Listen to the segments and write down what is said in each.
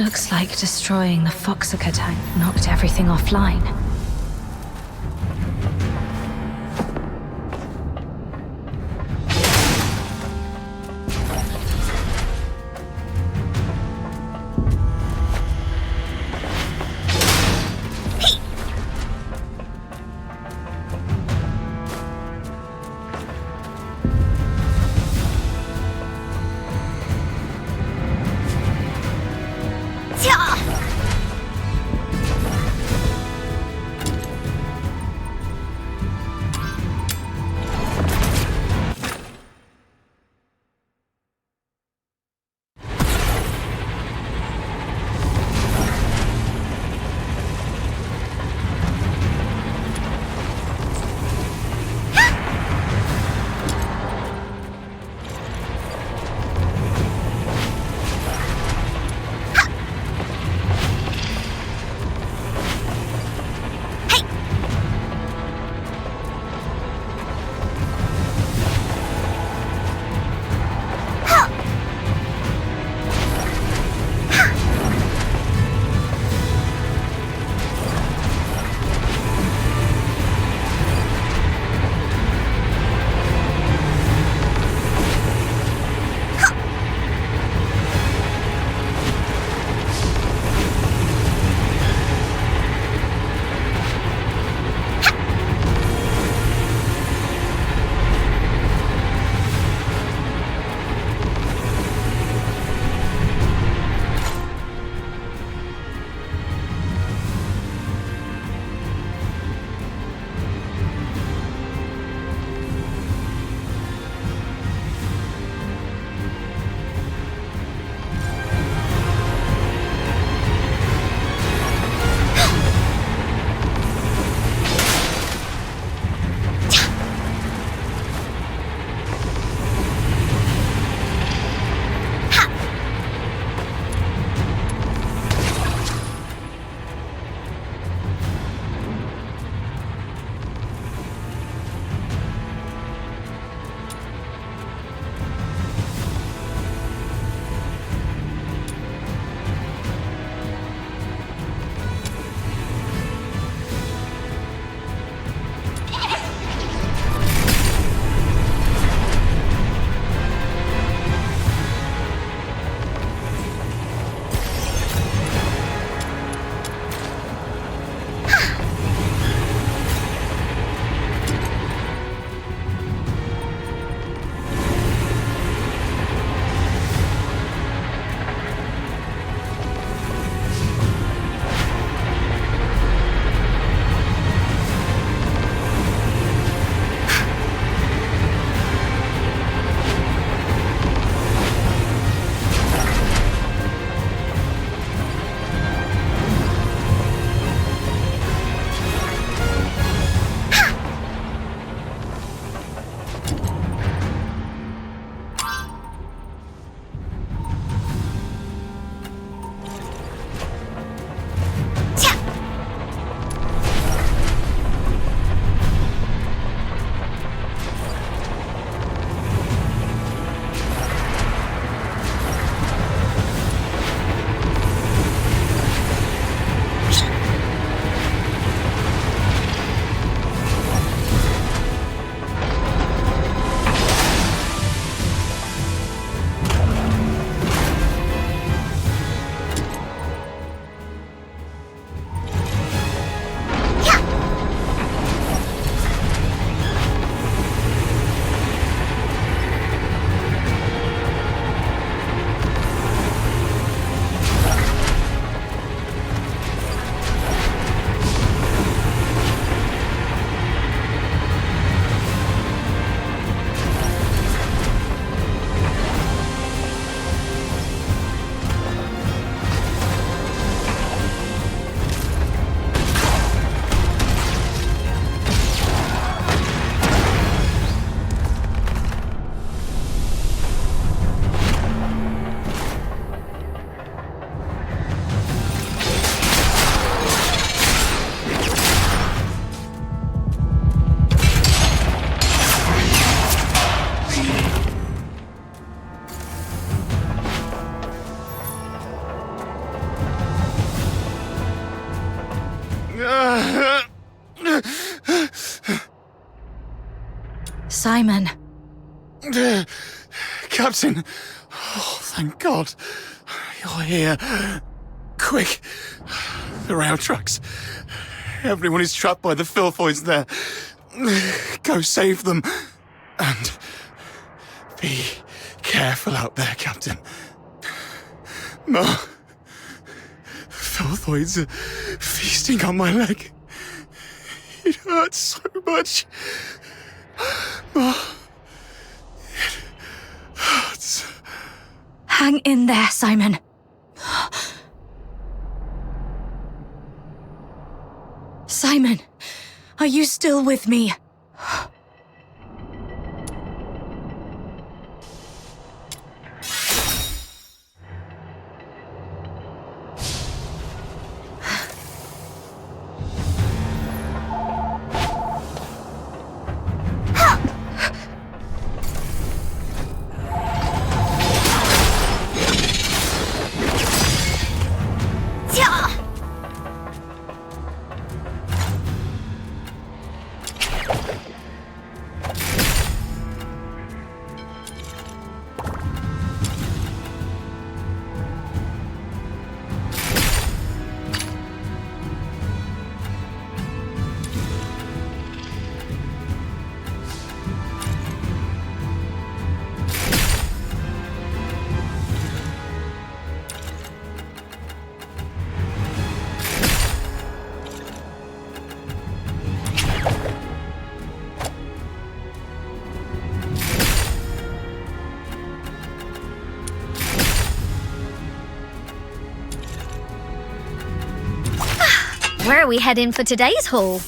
Looks like destroying the Foxica tank knocked everything offline. Simon. Captain! Oh, thank God. You're here. Quick! The rail trucks. Everyone is trapped by the filthoids there. Go save them. And be careful out there, Captain. Ma, filthoids are feasting on my leg. It hurts so much. Ma, it hurts. Hang in there, Simon. Simon, are you still with me? Where are we heading for today's haul?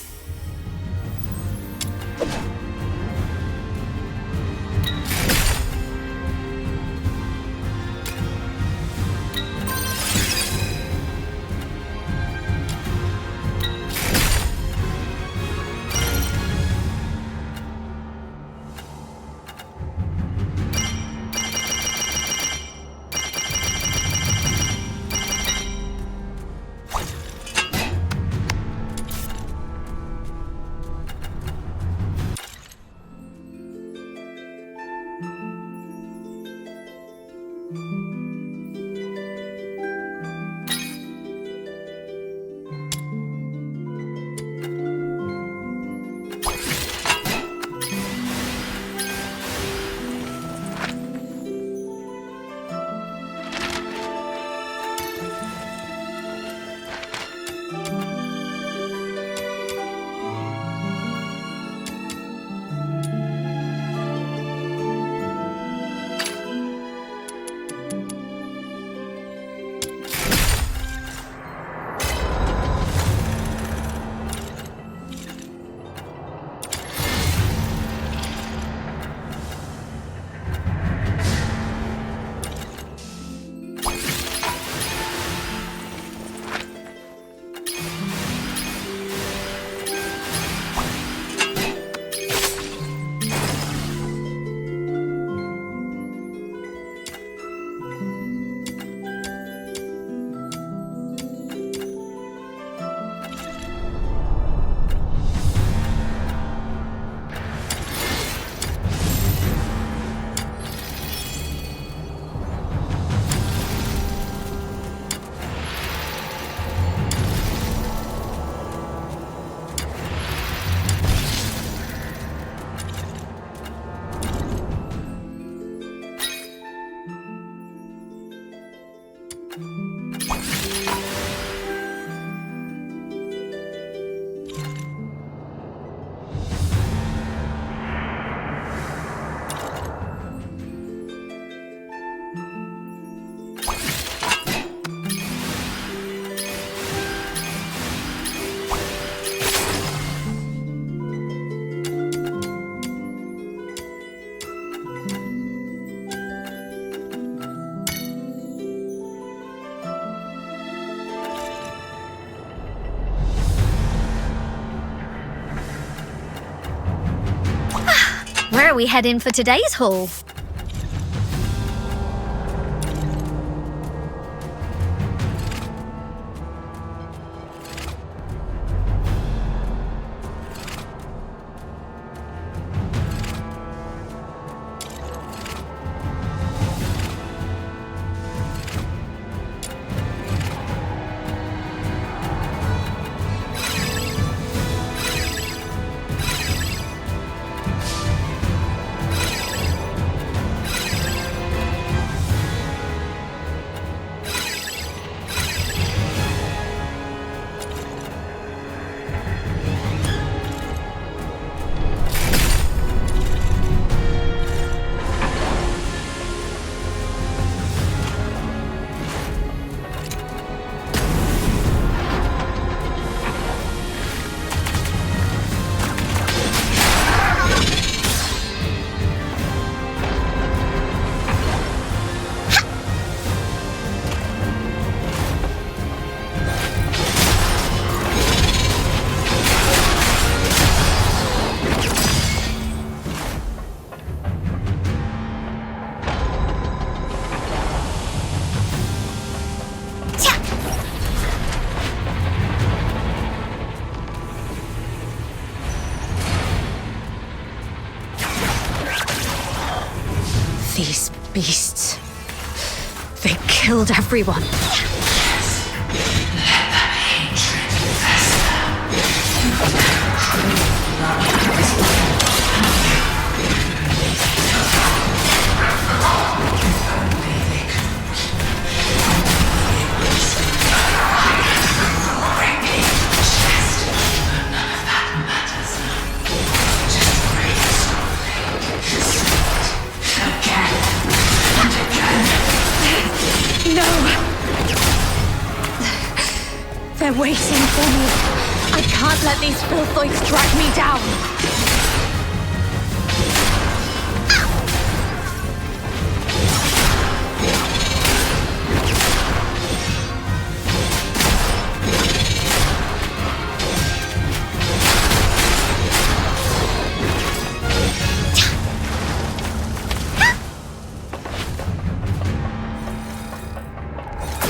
Where are we heading for today's haul? beasts. They killed everyone. No! They're waiting for me. I can't let these filthoids drag me down.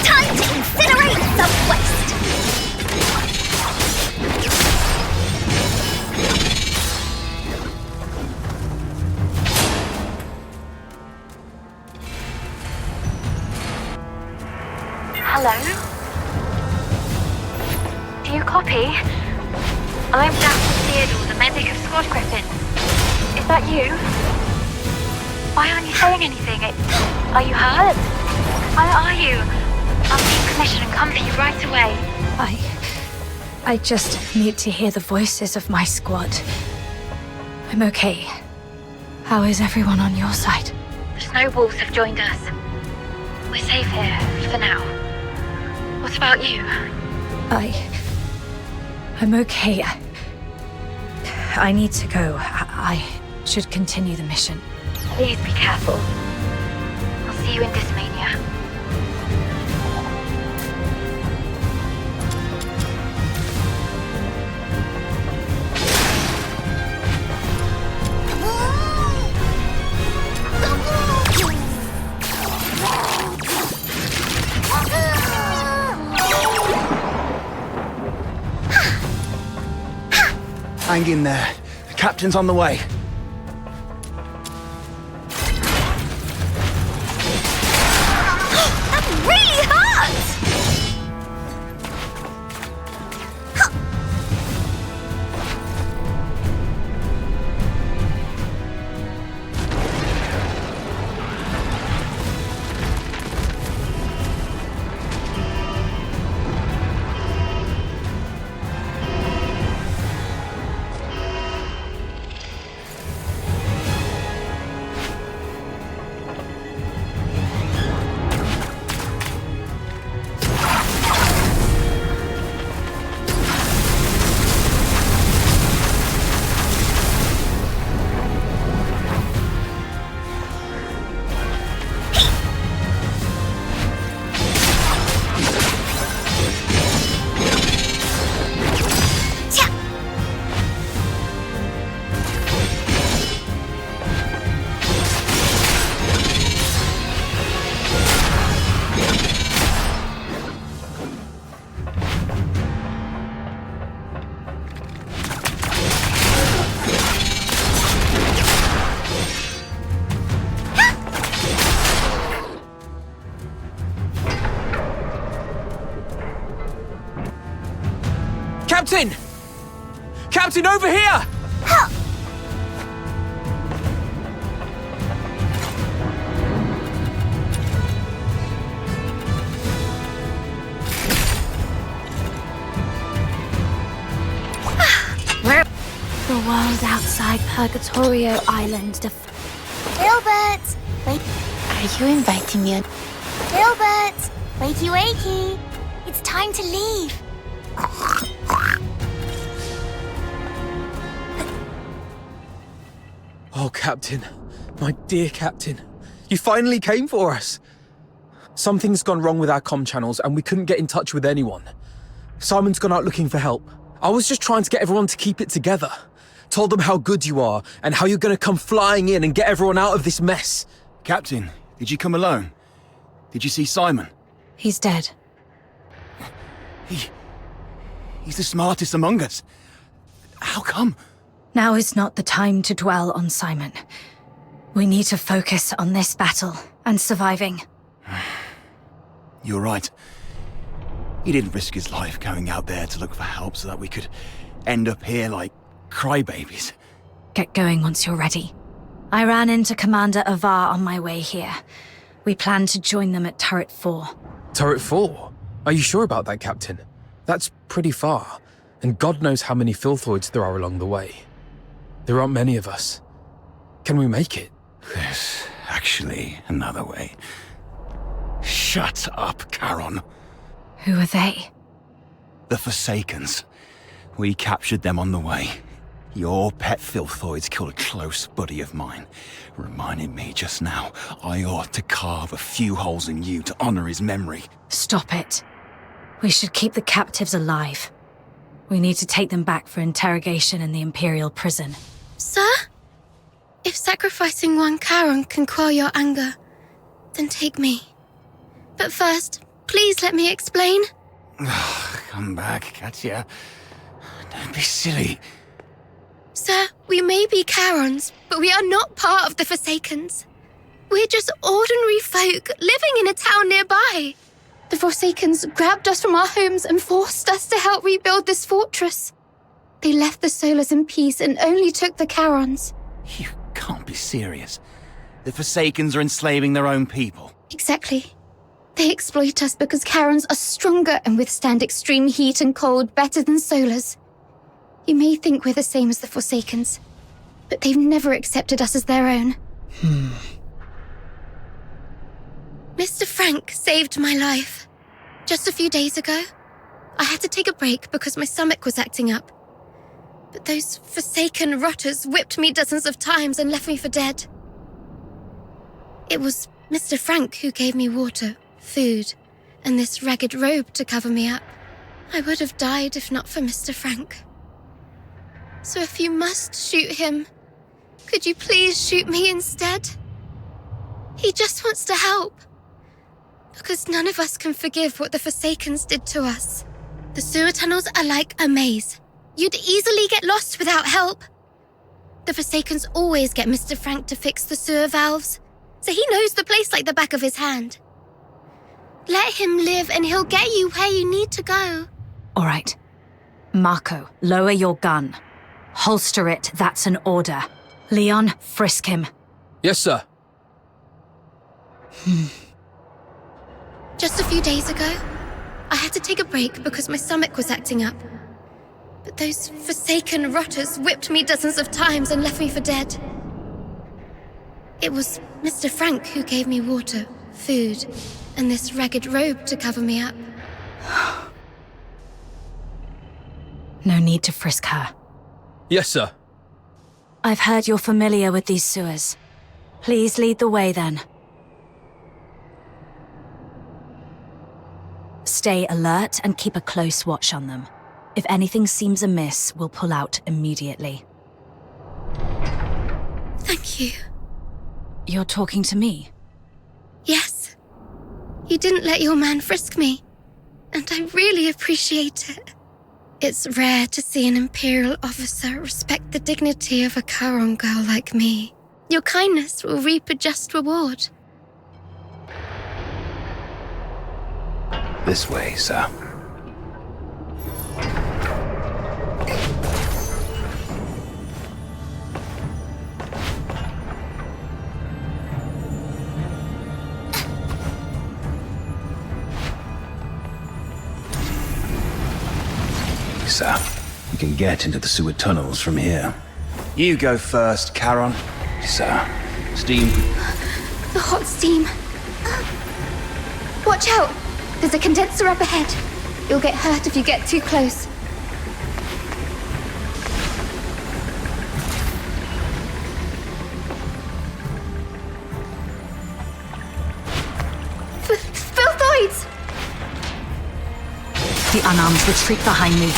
Time to incinerate the waste! Hello? Do you copy? I'm Dapper Theodore, the medic of Squad Griffin. Is that you? Why aren't you saying anything? Are you hurt? Where are you? I'll need permission and come for you right away. I just need to hear the voices of my squad. I'm okay. How is everyone on your side? The snowballs have joined us. We're safe here, for now. What about you? I'm okay. I need to go. I should continue the mission. Please be careful. I'll see you in Dismania. Hang in there. The captain's on the way. That really hurts! Captain! Captain, over here! Where? The world outside Purgatorio Island. Gilbert! Wait, Are you inviting me on? Gilbert! Wakey, wakey! It's time to leave. Oh, Captain. My dear Captain. You finally came for us. Something's gone wrong with our comm channels and we couldn't get in touch with anyone. Simon's gone out looking for help. I was just trying to get everyone to keep it together. Told them how good you are and how you're going to come flying in and get everyone out of this mess. Captain, did you come alone? Did you see Simon? He's dead. He's the smartest among us. How come? Now is not the time to dwell on Simon. We need to focus on this battle and surviving. You're right. He didn't risk his life going out there to look for help so that we could end up here like crybabies. Get going once you're ready. I ran into Commander Avar on my way here. We plan to join them at Turret 4. Turret 4? Are you sure about that, Captain? That's pretty far, and God knows how many filthoids there are along the way. There aren't many of us. Can we make it? There's actually another way. Shut up, Charon. Who are they? The Forsakens. We captured them on the way. Your pet filthoids killed a close buddy of mine. Reminded me just now I ought to carve a few holes in you to honor his memory. Stop it. We should keep the captives alive. We need to take them back for interrogation in the Imperial prison. Sir? If sacrificing one Charon can quell your anger, then take me. But first, please let me explain. Come back, Katya. Don't be silly. Sir, we may be Charons, but we are not part of the Forsakens. We're just ordinary folk living in a town nearby. The Forsakens grabbed us from our homes and forced us to help rebuild this fortress. They left the Solars in peace and only took the Charons. You can't be serious. The Forsakens are enslaving their own people. Exactly. They exploit us because Charons are stronger and withstand extreme heat and cold better than Solars. You may think we're the same as the Forsakens, but they've never accepted us as their own. Mr. Frank saved my life. Just a few days ago, I had to take a break because my stomach was acting up. But those Forsaken rotters whipped me dozens of times and left me for dead. It was Mr. Frank who gave me water, food, and this ragged robe to cover me up. I would have died if not for Mr. Frank. So if you must shoot him, could you please shoot me instead? He just wants to help. Because none of us can forgive what the Forsakens did to us. The sewer tunnels are like a maze. You'd easily get lost without help. The Forsakens always get Mr. Frank to fix the sewer valves, so he knows the place like the back of his hand. Let him live and he'll get you where you need to go. All right. Marco, lower your gun. Holster it, that's an order. Leon, frisk him. Yes, sir. Just a few days ago, I had to take a break because my stomach was acting up. But those Forsaken rotters whipped me dozens of times and left me for dead. It was Mr. Frank who gave me water, food, and this ragged robe to cover me up. No need to frisk her. Yes, sir. I've heard you're familiar with these sewers. Please lead the way then. Stay alert and keep a close watch on them. If anything seems amiss, we'll pull out immediately. Thank you. You're talking to me? Yes. You didn't let your man frisk me, and I really appreciate it. It's rare to see an Imperial officer respect the dignity of a Charon girl like me. Your kindness will reap a just reward. This way, sir. Sir, we can get into the sewer tunnels from here. You go first, Charon. Sir, steam. The hot steam. Watch out! There's a condenser up ahead. You'll get hurt if you get too close. Filthoids! The unarmed retreat behind me.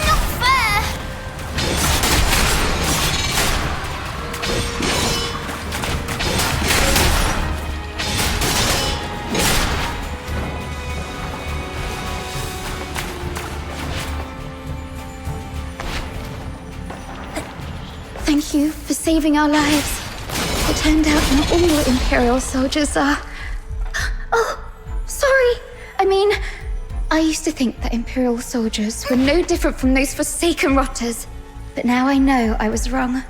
Not fair! Thank you for saving our lives. It turned out not all Imperial soldiers are... Oh, sorry. I used to think that Imperial soldiers were no different from those Forsaken rotters. But now I know I was wrong.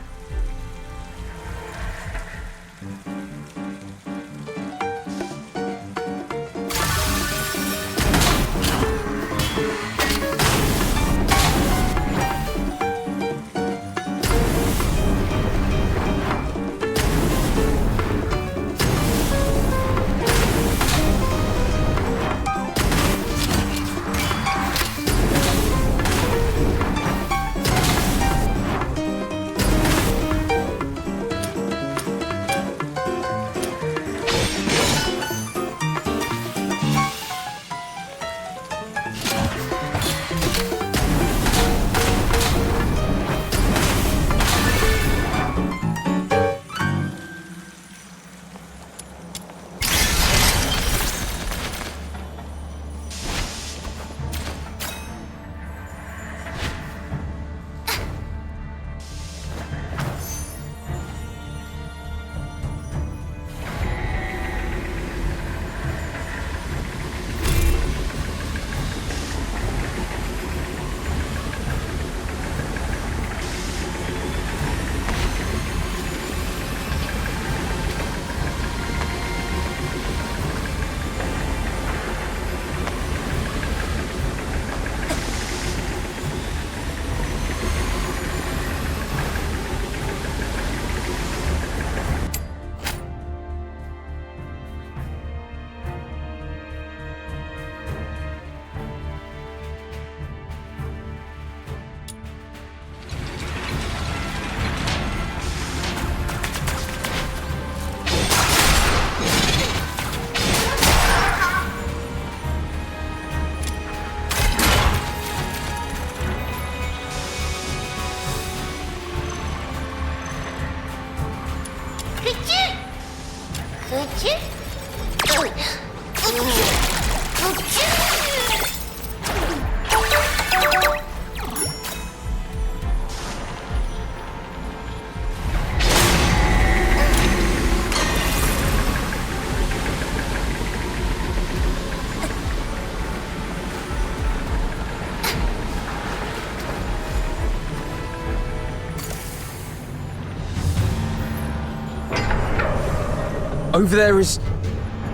Over there is...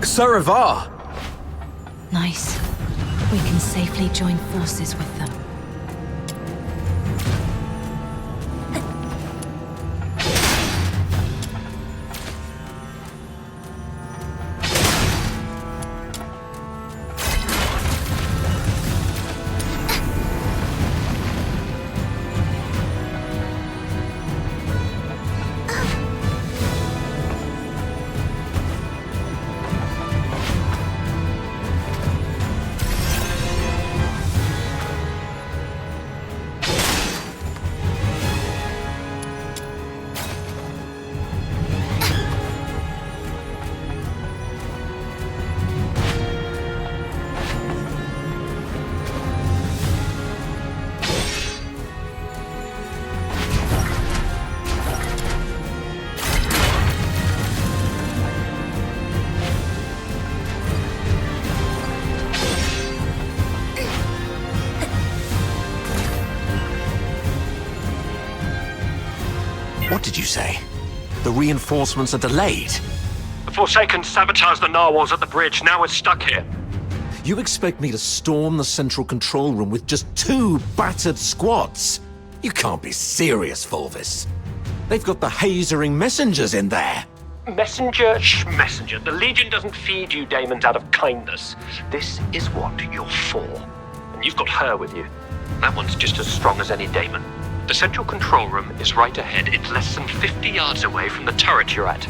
Saravar! Nice. We can safely join forces with them. What did you say? The reinforcements are delayed? The Forsaken sabotaged the narwhals at the bridge. Now we're stuck here. You expect me to storm the central control room with just 2 battered squads? You can't be serious, Fulvis. They've got the hazering messengers in there. Messenger, messenger. The Legion doesn't feed you daemons out of kindness. This is what you're for. And you've got her with you. That one's just as strong as any daemon. The central control room is right ahead. It's less than 50 yards away from the turret you're at.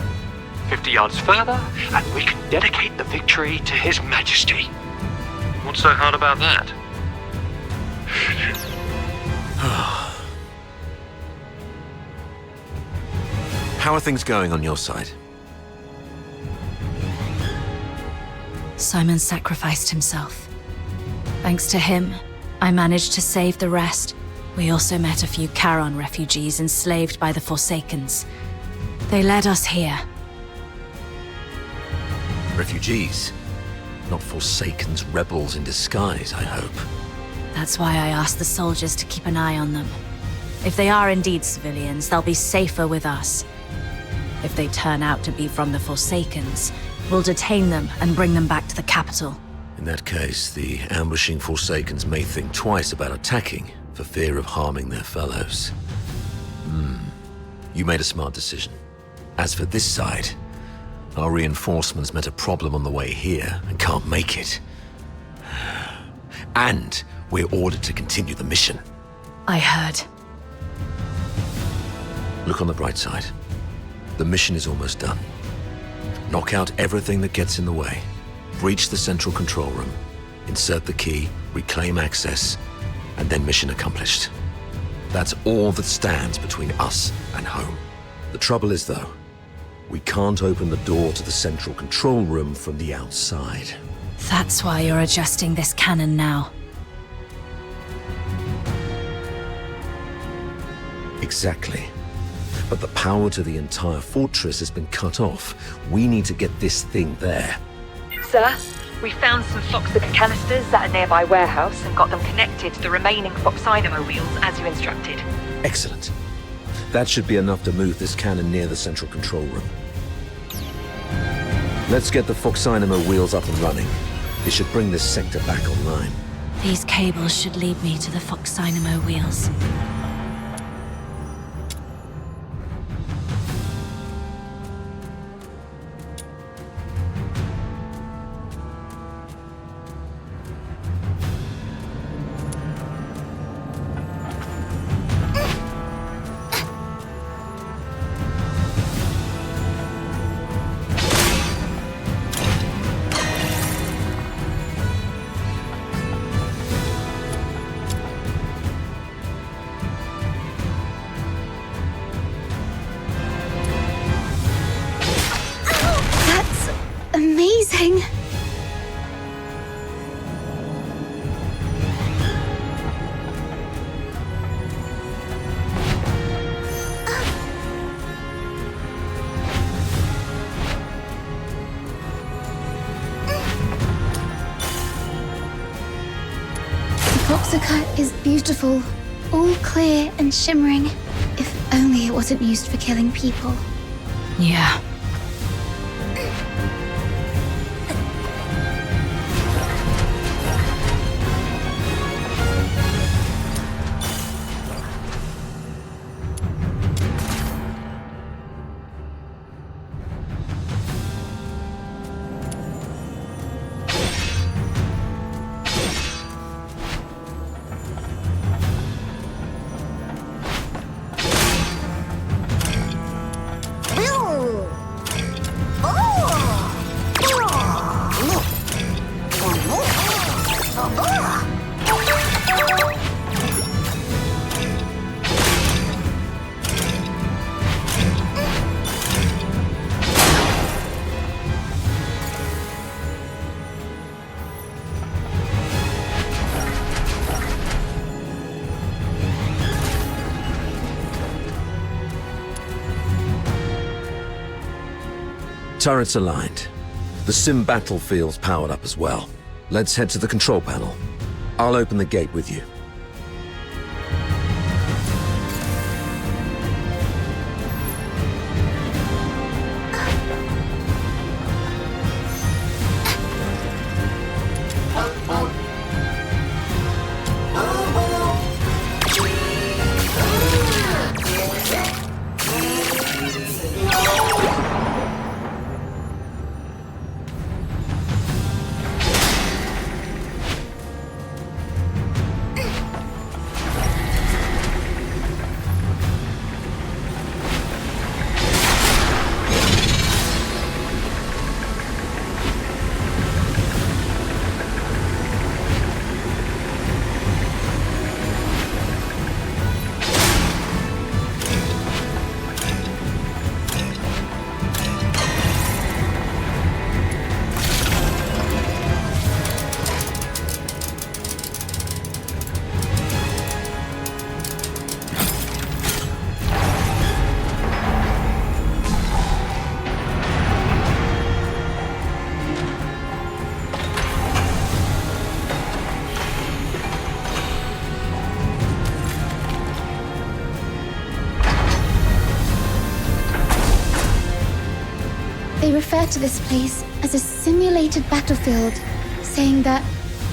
50 yards further, and we can dedicate the victory to His Majesty. What's so hard about that? How are things going on your side? Simon sacrificed himself. Thanks to him, I managed to save the rest. We also met a few Charon refugees enslaved by the Forsakens. They led us here. Refugees? Not Forsakens, rebels in disguise, I hope. That's why I asked the soldiers to keep an eye on them. If they are indeed civilians, they'll be safer with us. If they turn out to be from the Forsakens, we'll detain them and bring them back to the capital. In that case, the ambushing Forsakens may think twice about attacking for fear of harming their fellows. You made a smart decision. As for this side, our reinforcements met a problem on the way here and can't make it. And we're ordered to continue the mission. I heard. Look on the bright side. The mission is almost done. Knock out everything that gets in the way. Breach the central control room. Insert the key, reclaim access, and then mission accomplished. That's all that stands between us and home. The trouble is, though, we can't open the door to the central control room from the outside. That's why you're adjusting this cannon now. Exactly. But the power to the entire fortress has been cut off. We need to get this thing there. Sir, we found some Foxica canisters at a nearby warehouse and got them connected to the remaining Foxynamo wheels as you instructed. Excellent. That should be enough to move this cannon near the central control room. Let's get the Foxynamo wheels up and running. It should bring this sector back online. These cables should lead me to the Foxynamo wheels. Amazing! The Foxica is beautiful, all clear and shimmering. If only it wasn't used for killing people. Yeah. Turrets aligned. The sim battlefield's powered up as well. Let's head to the control panel. I'll open the gate with you. They refer to this place as a simulated battlefield, saying that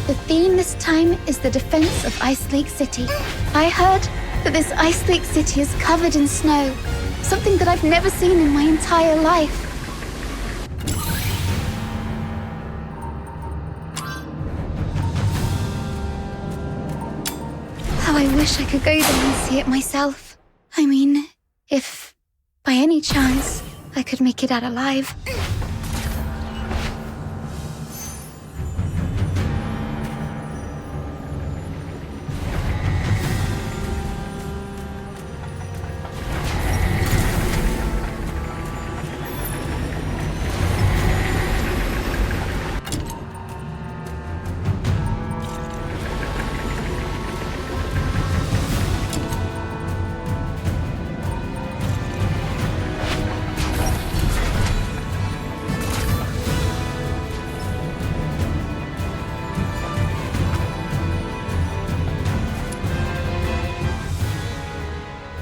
the theme this time is the defense of Ice Lake City. I heard that this Ice Lake City is covered in snow, something that I've never seen in my entire life. How I wish I could go there and see it myself. I mean, if by any chance I could make it out alive.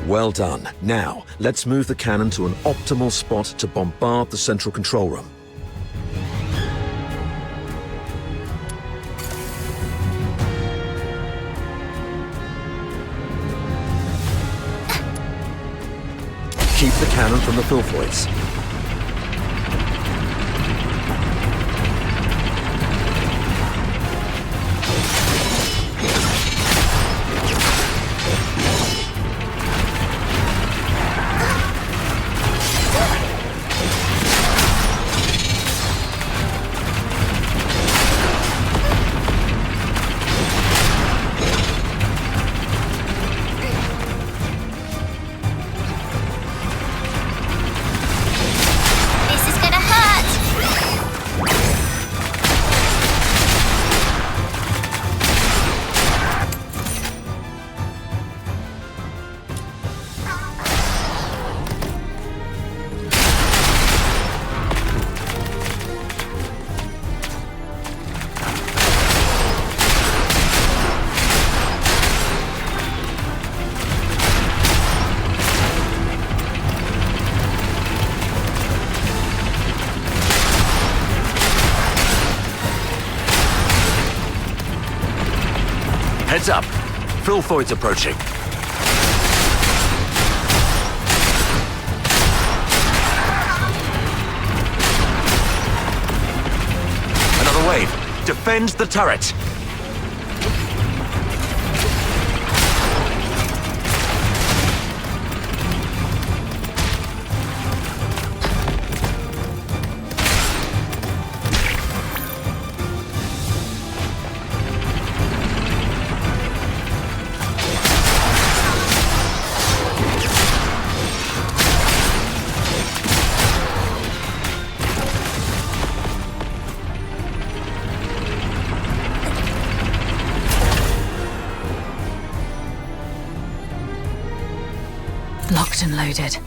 Well done. Now, let's move the cannon to an optimal spot to bombard the central control room. Keep the cannon from the filthoids. Heads up. Filthoid's approaching. Another wave. Defend the turret. Locked and loaded.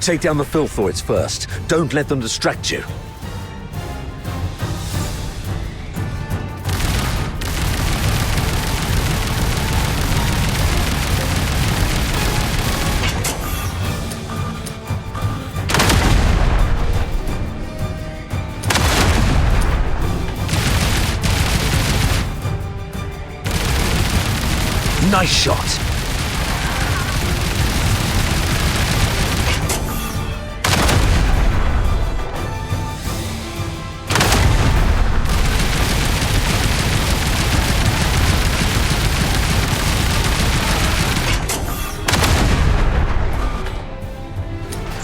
Take down the filthoids first. Don't let them distract you. Nice shot.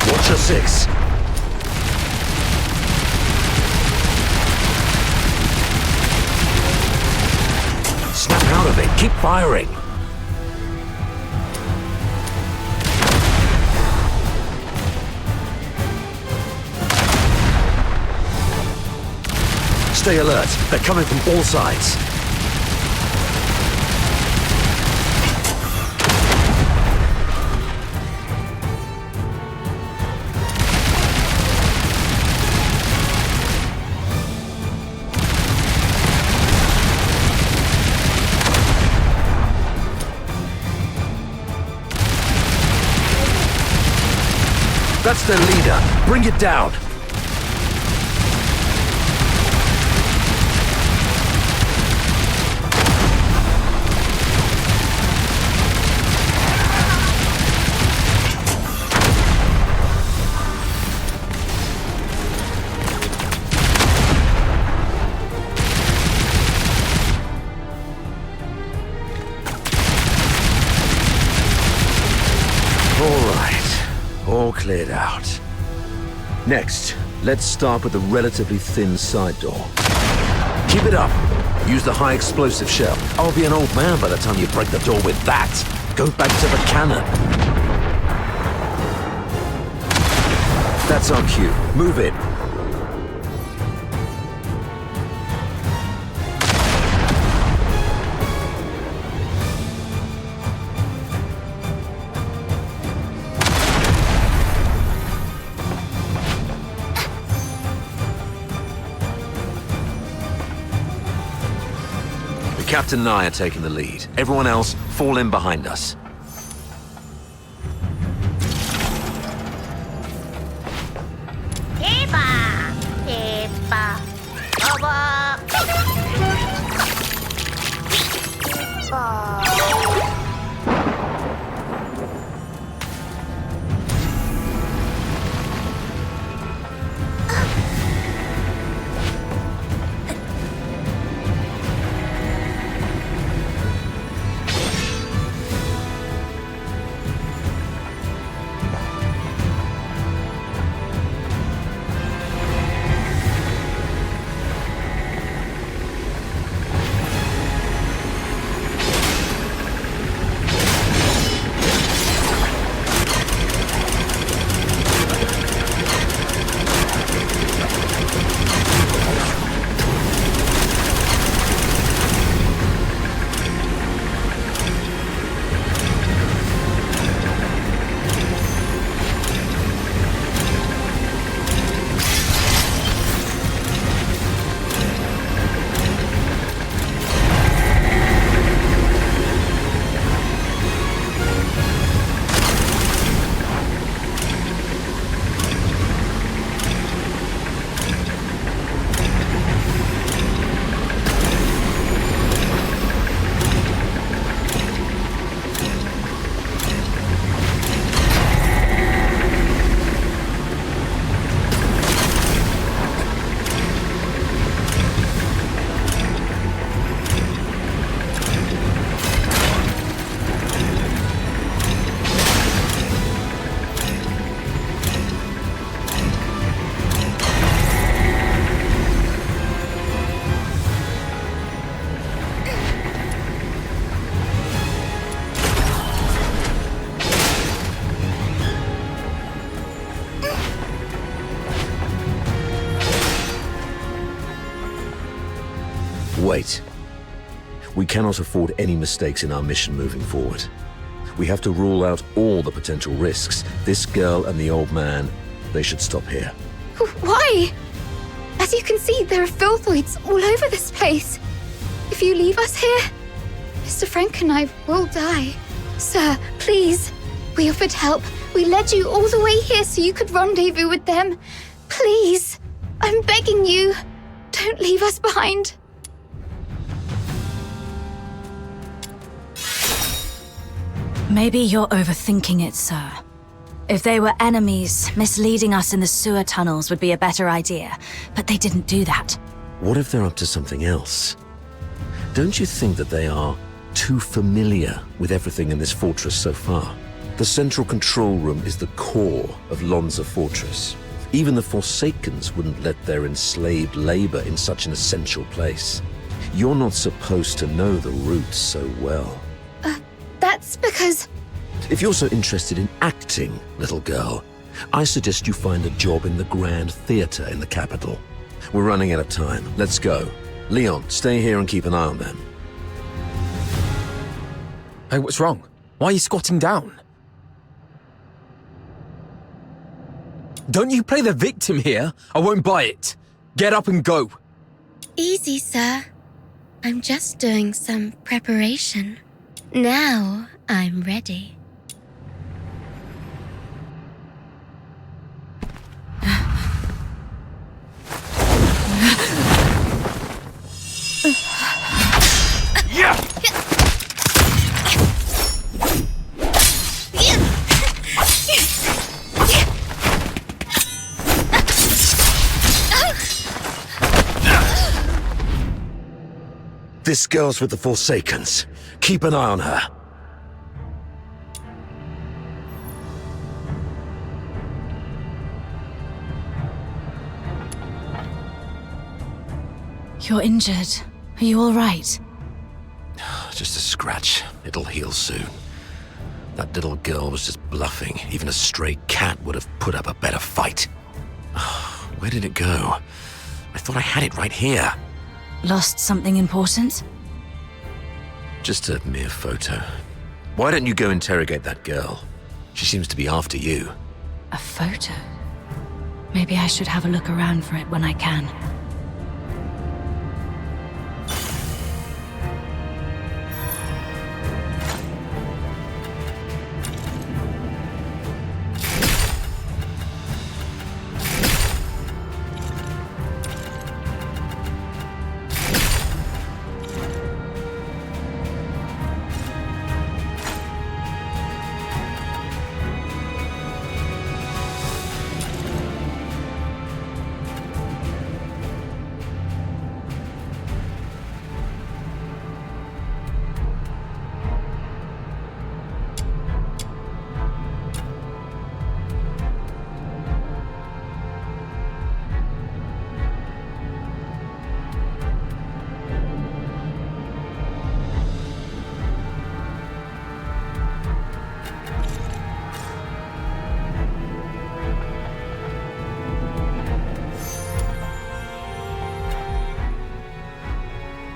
Watch your six. Snap out of it. Keep firing. Stay alert. They're coming from all sides. That's their leader. Bring it down. All cleared out. Next, let's start with the relatively thin side door. Keep it up. Use the high explosive shell. I'll be an old man by the time you break the door with that. Go back to the cannon. That's our cue. Move in. Captain and I are taking the lead. Everyone else, fall in behind us. Wait. We cannot afford any mistakes in our mission moving forward. We have to rule out all the potential risks. This girl and the old man, they should stop here. Why? As you can see, there are filthoids all over this place. If you leave us here, Mr. Frank and I will die. Sir, please. We offered help. We led you all the way here so you could rendezvous with them. Please. I'm begging you. Don't leave us behind. Maybe you're overthinking it, sir. If they were enemies, misleading us in the sewer tunnels would be a better idea. But they didn't do that. What if they're up to something else? Don't you think that they are too familiar with everything in this fortress so far? The central control room is the core of Lonza Fortress. Even the Forsakens wouldn't let their enslaved labor in such an essential place. You're not supposed to know the route so well. That's because... If you're so interested in acting, little girl, I suggest you find a job in the Grand Theatre in the capital. We're running out of time. Let's go. Leon, stay here and keep an eye on them. Hey, what's wrong? Why are you squatting down? Don't you play the victim here. I won't buy it. Get up and go. Easy, sir. I'm just doing some preparation. Now I'm ready. This girl's with the Forsakens. Keep an eye on her. You're injured. Are you all right? Just a scratch. It'll heal soon. That little girl was just bluffing. Even a stray cat would have put up a better fight. Where did it go? I thought I had it right here. Lost something important? Just a mere photo. Why don't you go interrogate that girl? She seems to be after you. A photo? Maybe I should have a look around for it when I can.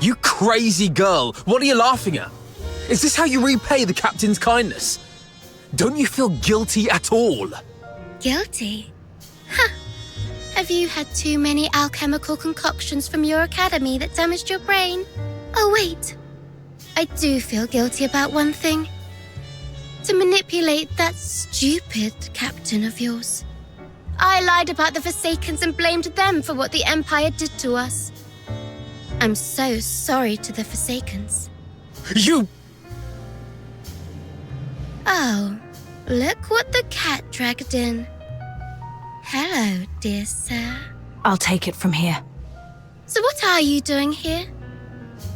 You crazy girl! What are you laughing at? Is this how you repay the captain's kindness? Don't you feel guilty at all? Guilty? Huh. Have you had too many alchemical concoctions from your academy that damaged your brain? Oh, wait. I do feel guilty about one thing. To manipulate that stupid captain of yours. I lied about the Forsakens and blamed them for what the Empire did to us. I'm so sorry to the Forsakens. You... Oh, look what the cat dragged in. Hello, dear sir. I'll take it from here. So what are you doing here?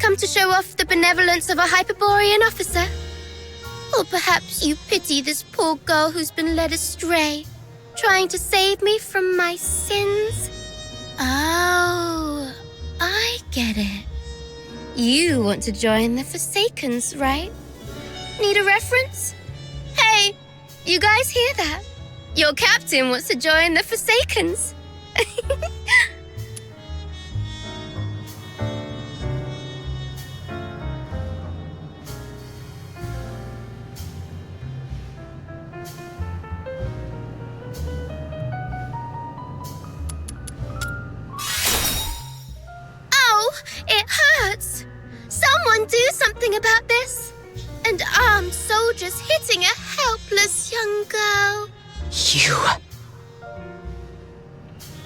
Come to show off the benevolence of a Hyperborean officer? Or perhaps you pity this poor girl who's been led astray, trying to save me from my sins? Oh, I get it. You want to join the Forsakens, right? Need a reference? Hey, you guys hear that? Your captain wants to join the Forsakens. It hurts! Someone do something about this! And armed soldiers hitting a helpless young girl. You...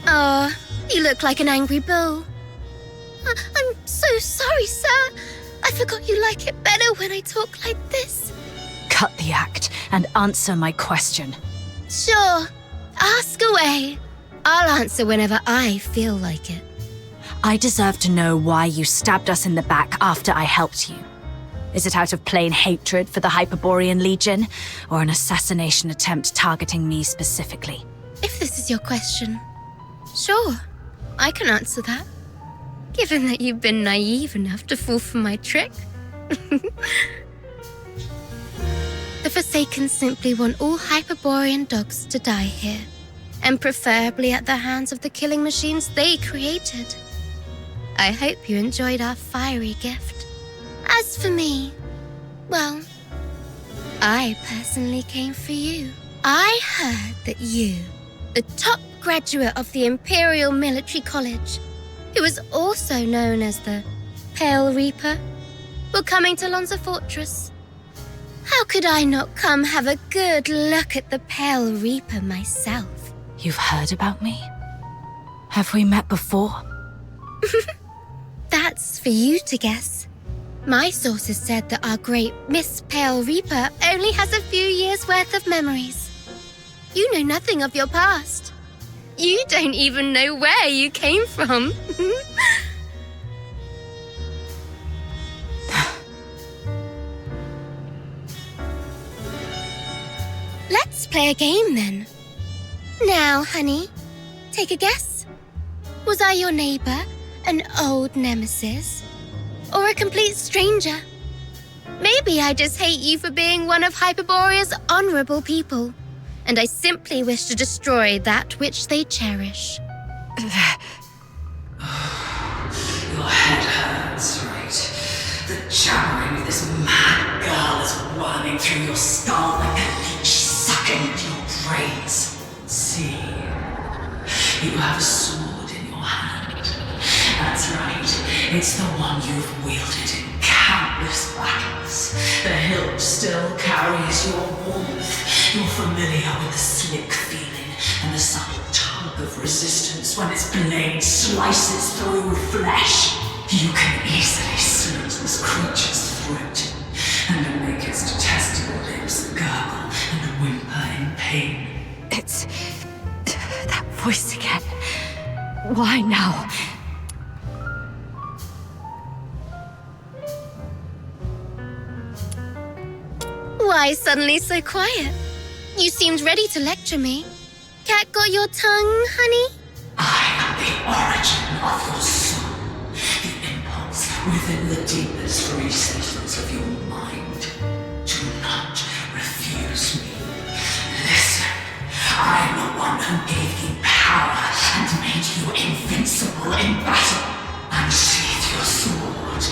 Oh, you look like an angry bull. I'm so sorry, sir. I forgot you like it better when I talk like this. Cut the act and answer my question. Sure, ask away. I'll answer whenever I feel like it. I deserve to know why you stabbed us in the back after I helped you. Is it out of plain hatred for the Hyperborean Legion, or an assassination attempt targeting me specifically? If this is your question, sure, I can answer that. Given that you've been naive enough to fall for my trick. The Forsaken simply want all Hyperborean dogs to die here, and preferably at the hands of the killing machines they created. I hope you enjoyed our fiery gift. As for me, well, I personally came for you. I heard that you, the top graduate of the Imperial Military College, who is also known as the Pale Reaper, were coming to Lonza Fortress. How could I not come have a good look at the Pale Reaper myself? You've heard about me? Have we met before? That's for you to guess. My sources said that our great Miss Pale Reaper only has a few years' worth of memories. You know nothing of your past. You don't even know where you came from. play a game then. Now, honey, take a guess. Was I your neighbor, an old nemesis, or a complete stranger? Maybe I just hate you for being one of Hyperborea's honorable people, and I simply wish to destroy that which they cherish. Your head hurts, right? The jabbering of this mad girl is worming through your skull like a leech sucking at your brains. See, you have a sword in your hand. That's right, it's the one you've wielded in countless battles. The hilt still carries your warmth. You're familiar with the slick feeling and the subtle tug of resistance when its blade slices through flesh. You can easily slit this creature's throat and make its detestable lips gurgle and whimper in pain. It's that voice again. Why now? Why suddenly so quiet? You seemed ready to lecture me. Cat got your tongue, honey? I am the origin of your soul, the impulse within the deepest recesses of your mind. Do not refuse me. Listen, I am the one who gave you power and made you invincible in battle. Unsheath your sword,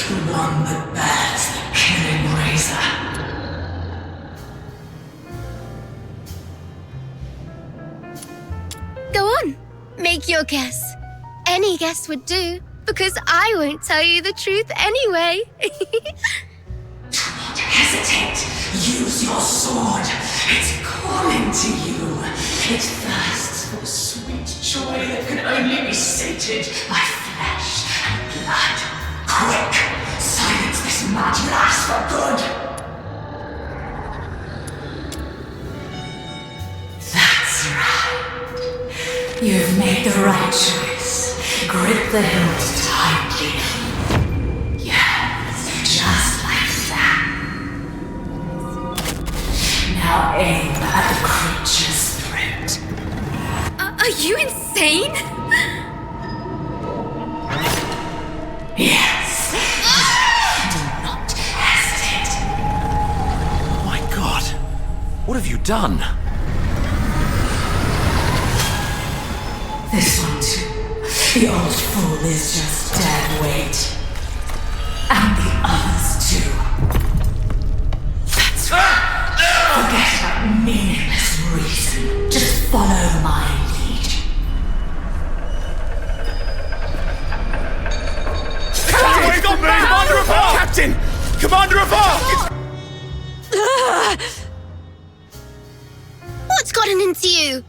the one that bears the killing razor. Go on, make your guess. Any guess would do, because I won't tell you the truth anyway. Do not hesitate. Use your sword. It's calling to you. It thirsts for sweet joy that can only be sated by flesh and blood. Quick! Silence this mad lass for good! That's right. You've made the right choice. Grip the hilt tightly. Yes, just like that. Now aim at the creature's throat. Are you insane? Yes. Do not hesitate. My God, what have you done? This one too. The old fool is just dead weight. And the others too. That's right. Forget that meaningless reason. Just follow my lead. Commander of Ark! Captain! Commander of Ark! What's gotten into you?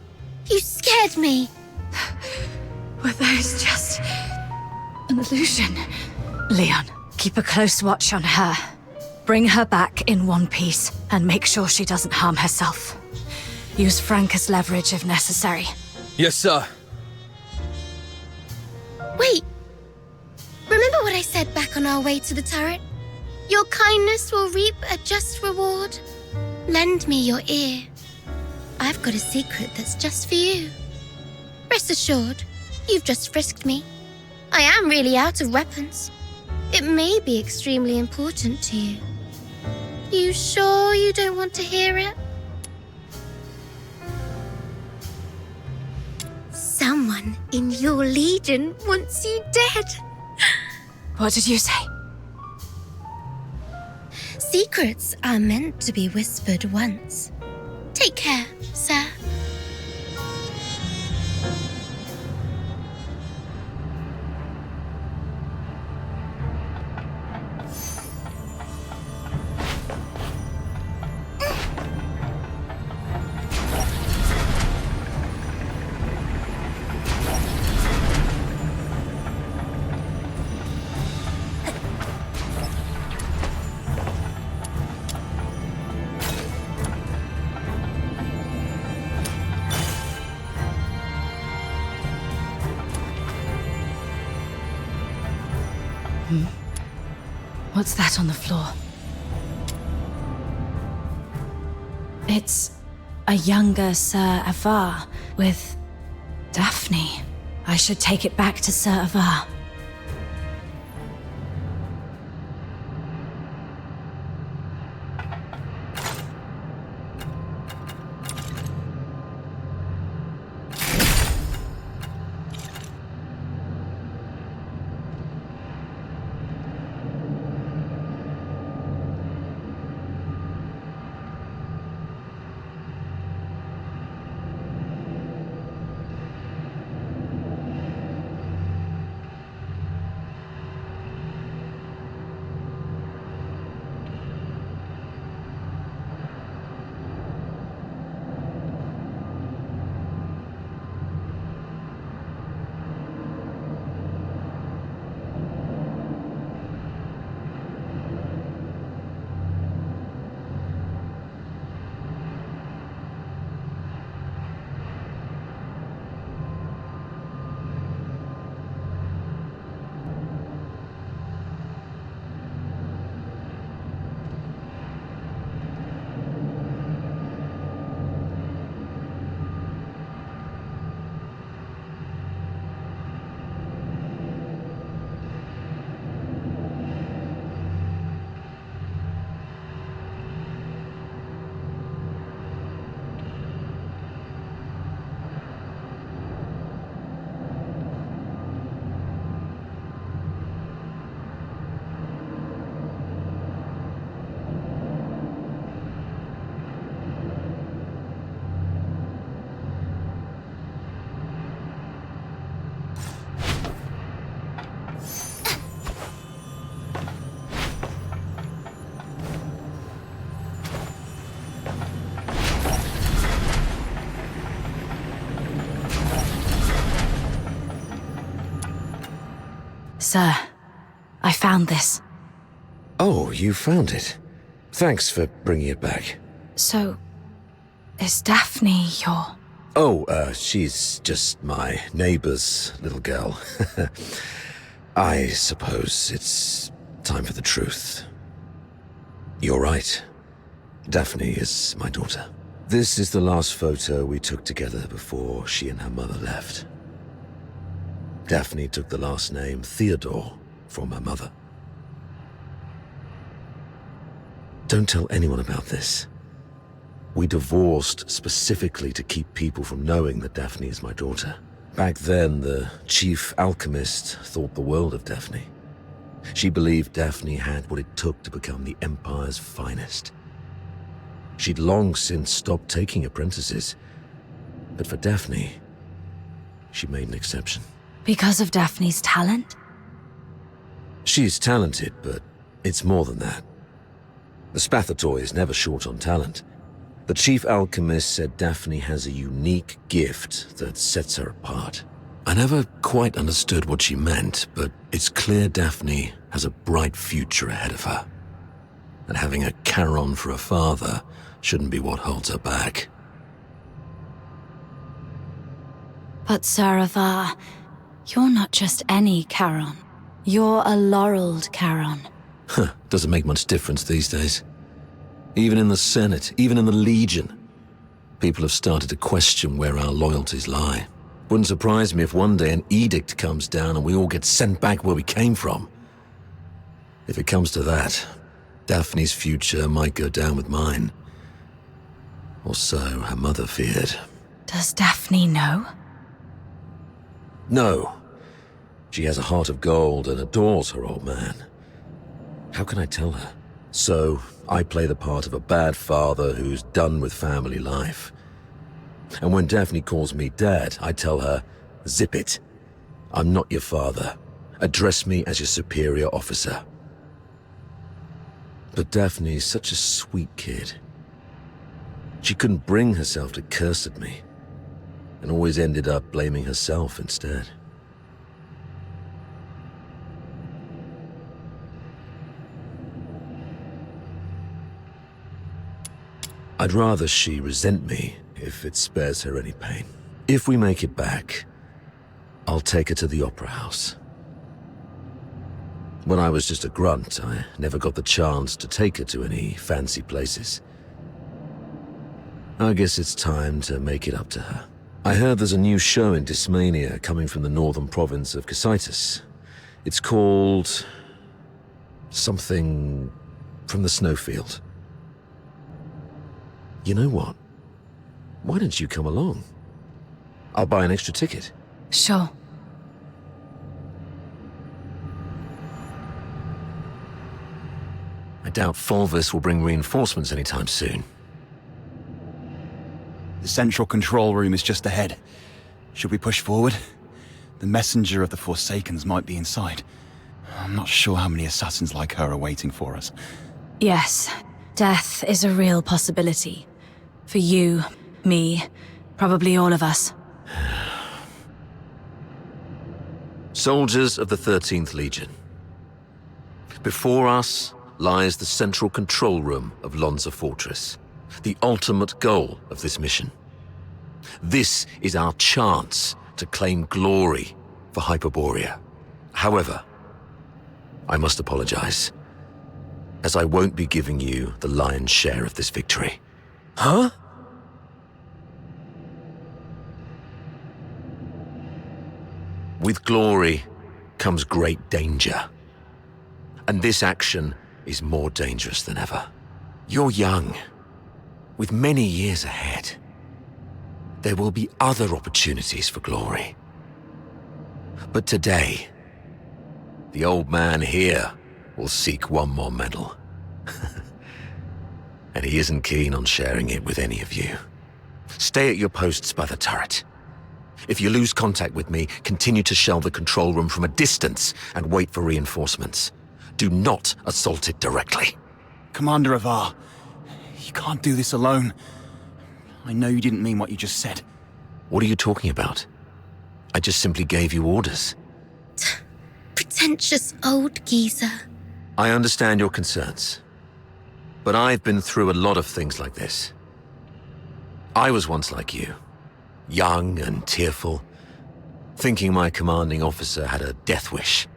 You scared me. Were those just an illusion? Leon, keep a close watch on her. Bring her back in one piece and make sure she doesn't harm herself. Use Frank as leverage if necessary. Yes, sir. Wait. Remember what I said back on our way to the turret? Your kindness will reap a just reward. Lend me your ear. I've got a secret that's just for you. Rest assured, you've just frisked me. I am really out of weapons. It may be extremely important to you. You sure you don't want to hear it? Someone in your legion wants you dead. What did you say? Secrets are meant to be whispered once. Take care, sir. What's that on the floor? It's A younger Sir Avar with Daphne. I should take it back to Sir Avar. Sir, I found this. Oh, you found it. Thanks for bringing it back. So, is Daphne your... Oh, she's just my neighbor's little girl. I suppose it's time for the truth. You're right. Daphne is my daughter. This is the last photo we took together before she and her mother left. Daphne took the last name Theodore from her mother. Don't tell anyone about this. We divorced specifically to keep people from knowing that Daphne is my daughter. Back then, the chief alchemist thought the world of Daphne. She believed Daphne had what it took to become the Empire's finest. She'd long since stopped taking apprentices. But for Daphne, she made an exception. Because of Daphne's talent? She's talented, but it's more than that. The Spathatoi is never short on talent. The chief alchemist said Daphne has a unique gift that sets her apart. I never quite understood what she meant, but it's clear Daphne has a bright future ahead of her. And having a Charon for a father shouldn't be what holds her back. But Sir Avar, you're not just any Charon. You're a laureled Charon. Huh, doesn't make much difference these days. Even in the Senate, even in the Legion, people have started to question where our loyalties lie. Wouldn't surprise me if one day an edict comes down and we all get sent back where we came from. If it comes to that, Daphne's future might go down with mine. Or so her mother feared. Does Daphne know? No. She has a heart of gold and adores her old man. How can I tell her? So, I play the part of a bad father who's done with family life. And when Daphne calls me Dad, I tell her, zip it. I'm not your father. Address me as your superior officer. But Daphne's such a sweet kid. She couldn't bring herself to curse at me, and always ended up blaming herself instead. I'd rather she resent me if it spares her any pain. If we make it back, I'll take her to the opera house. When I was just a grunt, I never got the chance to take her to any fancy places. I guess it's time to make it up to her. I heard there's a new show in Dysmania coming from the northern province of Cocytus. It's called... something from the snowfield. You know what? Why don't you come along? I'll buy an extra ticket. Sure. I doubt Fulvis will bring reinforcements anytime soon. The central control room is just ahead. Should we push forward? The messenger of the Forsakens might be inside. I'm not sure how many assassins like her are waiting for us. Yes, death is a real possibility. For you, me, probably all of us. Soldiers of the 13th Legion. Before us lies the central control room of Lonza Fortress, the ultimate goal of this mission. This is our chance to claim glory for Hyperborea. However, I must apologize, as I won't be giving you the lion's share of this victory. Huh? With glory comes great danger. And this action is more dangerous than ever. You're young, with many years ahead. There will be other opportunities for glory. But today, the old man here will seek one more medal. And he isn't keen on sharing it with any of you. Stay at your posts by the turret. If you lose contact with me, continue to shell the control room from a distance and wait for reinforcements. Do not assault it directly. Commander Avar, you can't do this alone. I know you didn't mean what you just said. What are you talking about? I just simply gave you orders. Pretentious old geezer. I understand your concerns, but I've been through a lot of things like this. I was once like you, young and tearful, thinking my commanding officer had a death wish,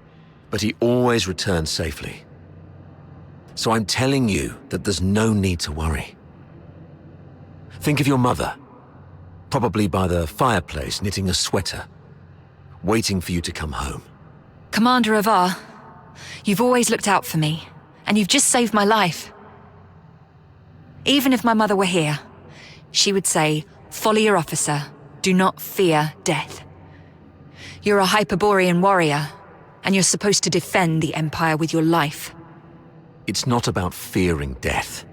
but he always returned safely. So I'm telling you that there's no need to worry. Think of your mother, probably by the fireplace knitting a sweater, waiting for you to come home. Commander Avar, you've always looked out for me, and you've just saved my life. Even if my mother were here, she would say, "Follow your officer, do not fear death." You're a Hyperborean warrior, and you're supposed to defend the Empire with your life. It's not about fearing death.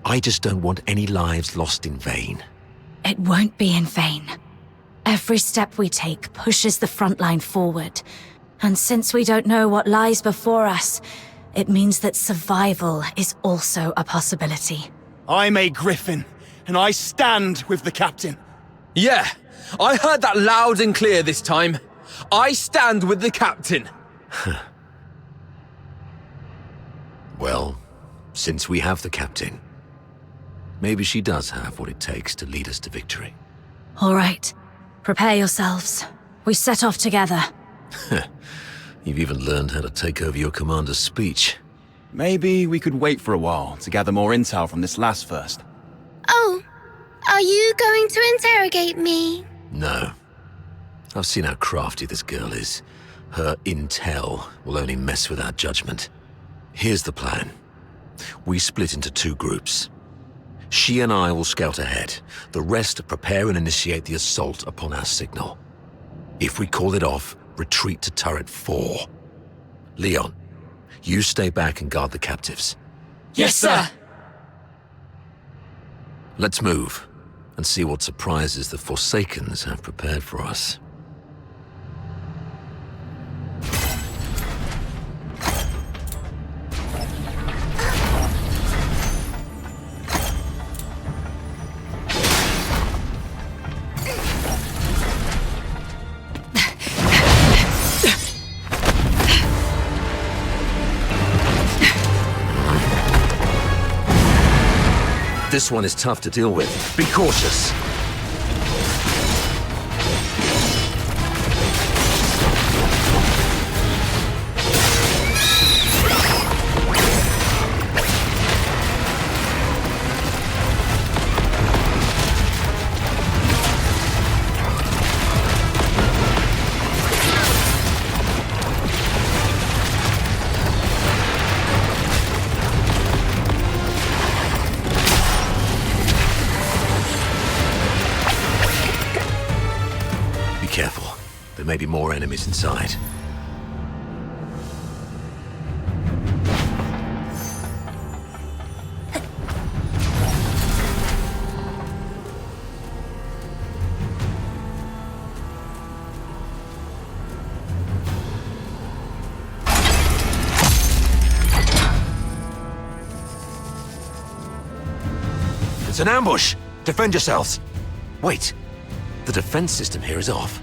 I just don't want any lives lost in vain. It won't be in vain. Every step we take pushes the front line forward. And since we don't know what lies before us, it means that survival is also a possibility. I'm a Griffin, and I stand with the captain. Yeah, I heard that loud and clear this time. I stand with the captain. Well, since we have the captain, maybe she does have what it takes to lead us to victory. All right, prepare yourselves. We set off together. You've even learned how to take over your commander's speech. Maybe we could wait for a while to gather more intel from this last first. Oh, are you going to interrogate me? No. I've seen how crafty this girl is. Her intel will only mess with our judgment. Here's the plan. We split into two groups. She and I will scout ahead. The rest prepare and initiate the assault upon our signal. If we call it off, retreat to turret 4. Leon, you stay back and guard the captives. Yes, sir! Let's move and see what surprises the Forsakens have prepared for us. This one is tough to deal with. Be cautious. may be more enemies inside. It's an ambush! Defend yourselves! Wait, the defense system here is off.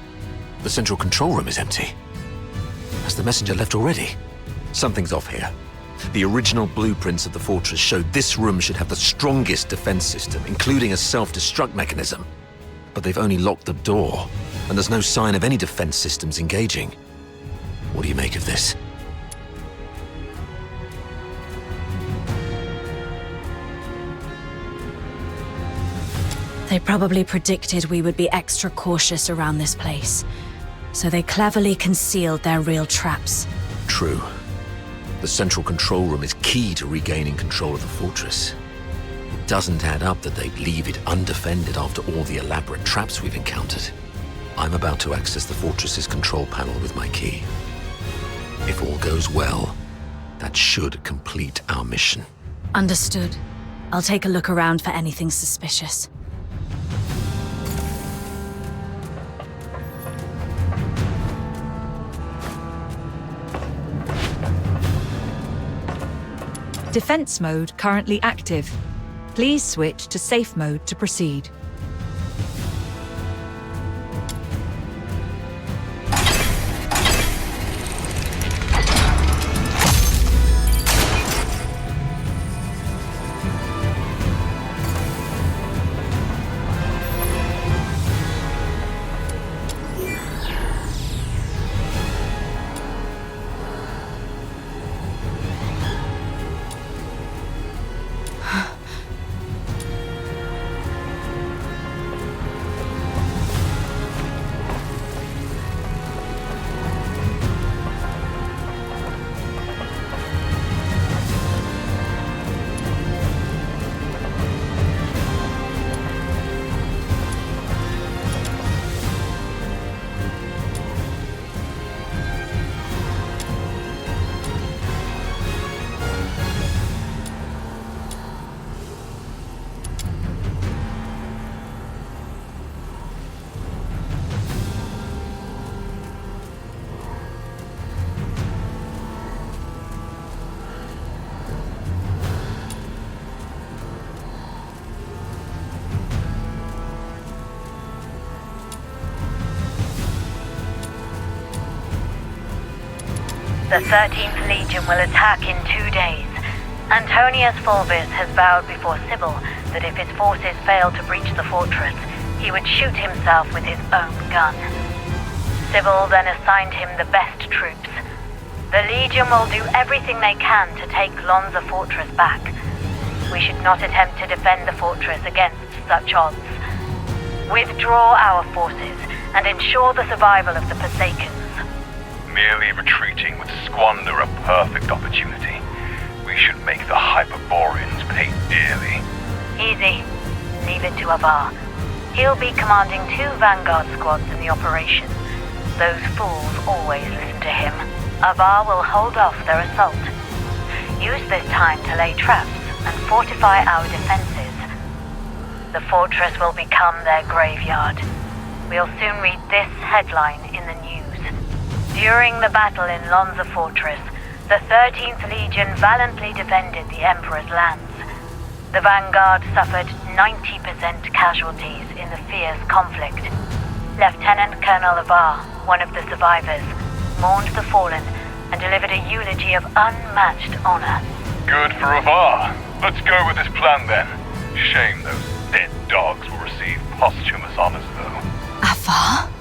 The central control room is empty. Has the messenger left already? Something's off here. The original blueprints of the fortress showed this room should have the strongest defense system, including a self-destruct mechanism. But they've only locked the door, and there's no sign of any defense systems engaging. What do you make of this? They probably predicted we would be extra cautious around this place, so they cleverly concealed their real traps. True. The central control room is key to regaining control of the fortress. It doesn't add up that they'd leave it undefended after all the elaborate traps we've encountered. I'm about to access the fortress's control panel with my key. If all goes well, that should complete our mission. Understood. I'll take a look around for anything suspicious. Defense mode currently active. Please switch to safe mode to proceed. The 13th Legion will attack in 2 days. Antonius Fulvis has vowed before Sybil that if his forces fail to breach the fortress, he would shoot himself with his own gun. Sybil then assigned him the best troops. The Legion will do everything they can to take Lonza Fortress back. We should not attempt to defend the fortress against such odds. Withdraw our forces and ensure the survival of the Forsakens. Merely retreating would squander a perfect opportunity. We should make the Hyperboreans pay dearly. Easy. Leave it to Avar. He'll be commanding 2 Vanguard squads in the operation. Those fools always listen to him. Avar will hold off their assault. Use this time to lay traps and fortify our defenses. The fortress will become their graveyard. We'll soon read this headline in the news. During the battle in Lonza Fortress, the 13th Legion valiantly defended the Emperor's lands. The Vanguard suffered 90% casualties in the fierce conflict. Lieutenant Colonel Avar, one of the survivors, mourned the fallen and delivered a eulogy of unmatched honor. Good for Avar. Let's go with this plan then. Shame those dead dogs will receive posthumous honors though. Avar?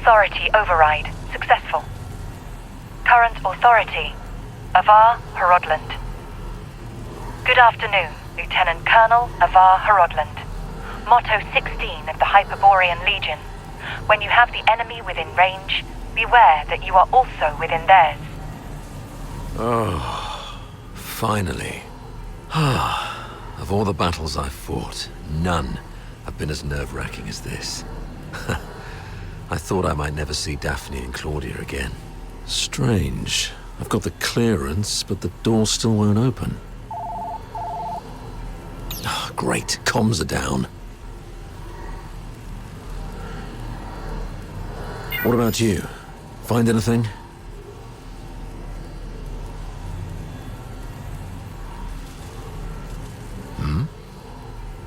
Authority override successful. Current authority, Avar Harodland. Good afternoon, Lieutenant Colonel Avar Harodland. Motto 16 of the Hyperborean Legion. When you have the enemy within range, beware that you are also within theirs. Oh, finally. Of all the battles I've fought, none have been as nerve-wracking as this. I thought I might never see Daphne and Claudia again. Strange. I've got the clearance, but the door still won't open. Oh, great, comms are down. What about you? Find anything?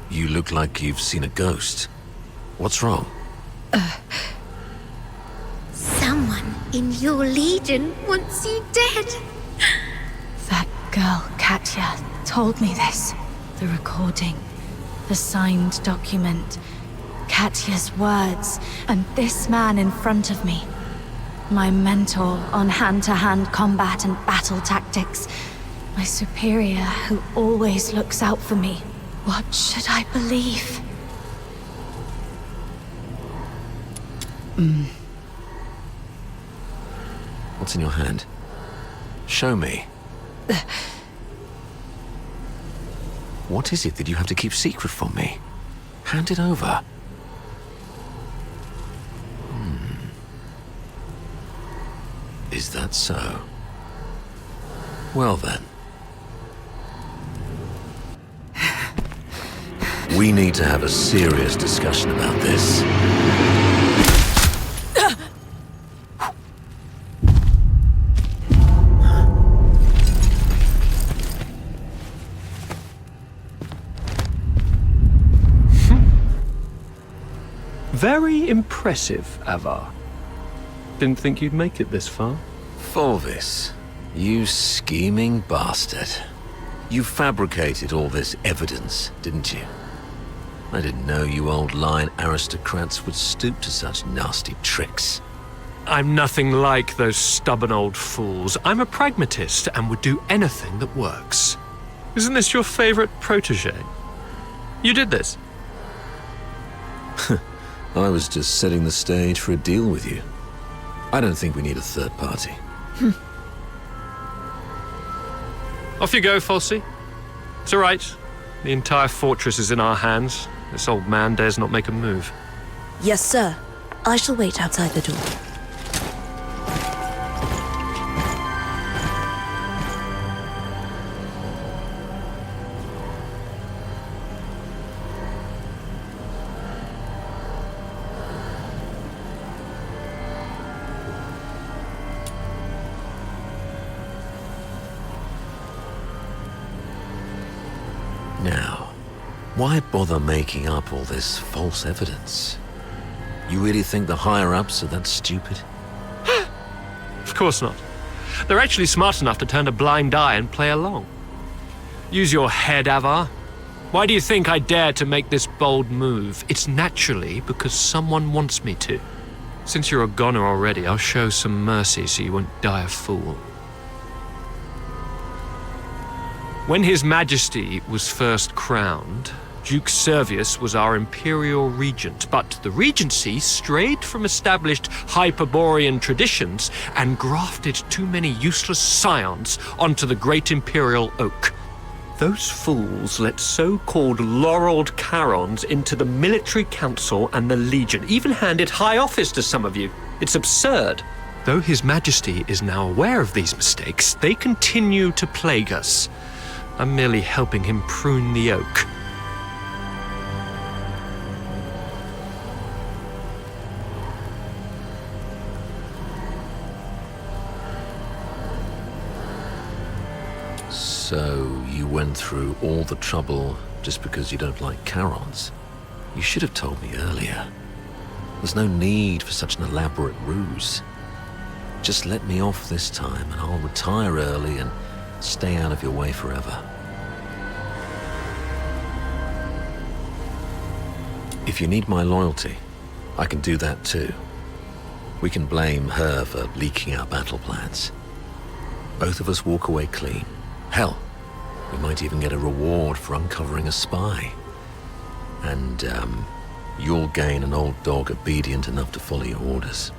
You look like you've seen a ghost. What's wrong? Someone in your legion wants you dead. That girl, Katya, told me this. The recording, the signed document, Katya's words, and this man in front of me. My mentor on hand-to-hand combat and battle tactics. My superior who always looks out for me. What should I believe? What's in your hand? Show me. What is it that you have to keep secret from me? Hand it over. Is that so? Well then. We need to have a serious discussion about this. Very impressive, Avar. Didn't think you'd make it this far. Fulvis, you scheming bastard. You fabricated all this evidence, didn't you? I didn't know you old line aristocrats would stoop to such nasty tricks. I'm nothing like those stubborn old fools. I'm a pragmatist and would do anything that works. Isn't this your favorite protege? You did this. I was just setting the stage for a deal with you. I don't think we need a third party. Off you go, Falsey. It's all right. The entire fortress is in our hands. This old man dares not make a move. Yes, sir. I shall wait outside the door. Now, why bother making up all this false evidence? You really think the higher-ups are that stupid? Of course not. They're actually smart enough to turn a blind eye and play along. Use your head, Avar. Why do you think I dare to make this bold move? It's naturally because someone wants me to. Since you're a goner already, I'll show some mercy so you won't die a fool. When His Majesty was first crowned, Duke Servius was our imperial regent, but the regency strayed from established Hyperborean traditions and grafted too many useless scions onto the great imperial oak. Those fools let so-called laureled Charons into the military council and the legion, even handed high office to some of you. It's absurd. Though His Majesty is now aware of these mistakes, they continue to plague us. I'm merely helping him prune the oak. So, you went through all the trouble just because you don't like Charons? You should have told me earlier. There's no need for such an elaborate ruse. Just let me off this time and I'll retire early and stay out of your way forever. If you need my loyalty, I can do that too. We can blame her for leaking our battle plans. Both of us walk away clean. Hell, we might even get a reward for uncovering a spy. And, you'll gain an old dog obedient enough to follow your orders.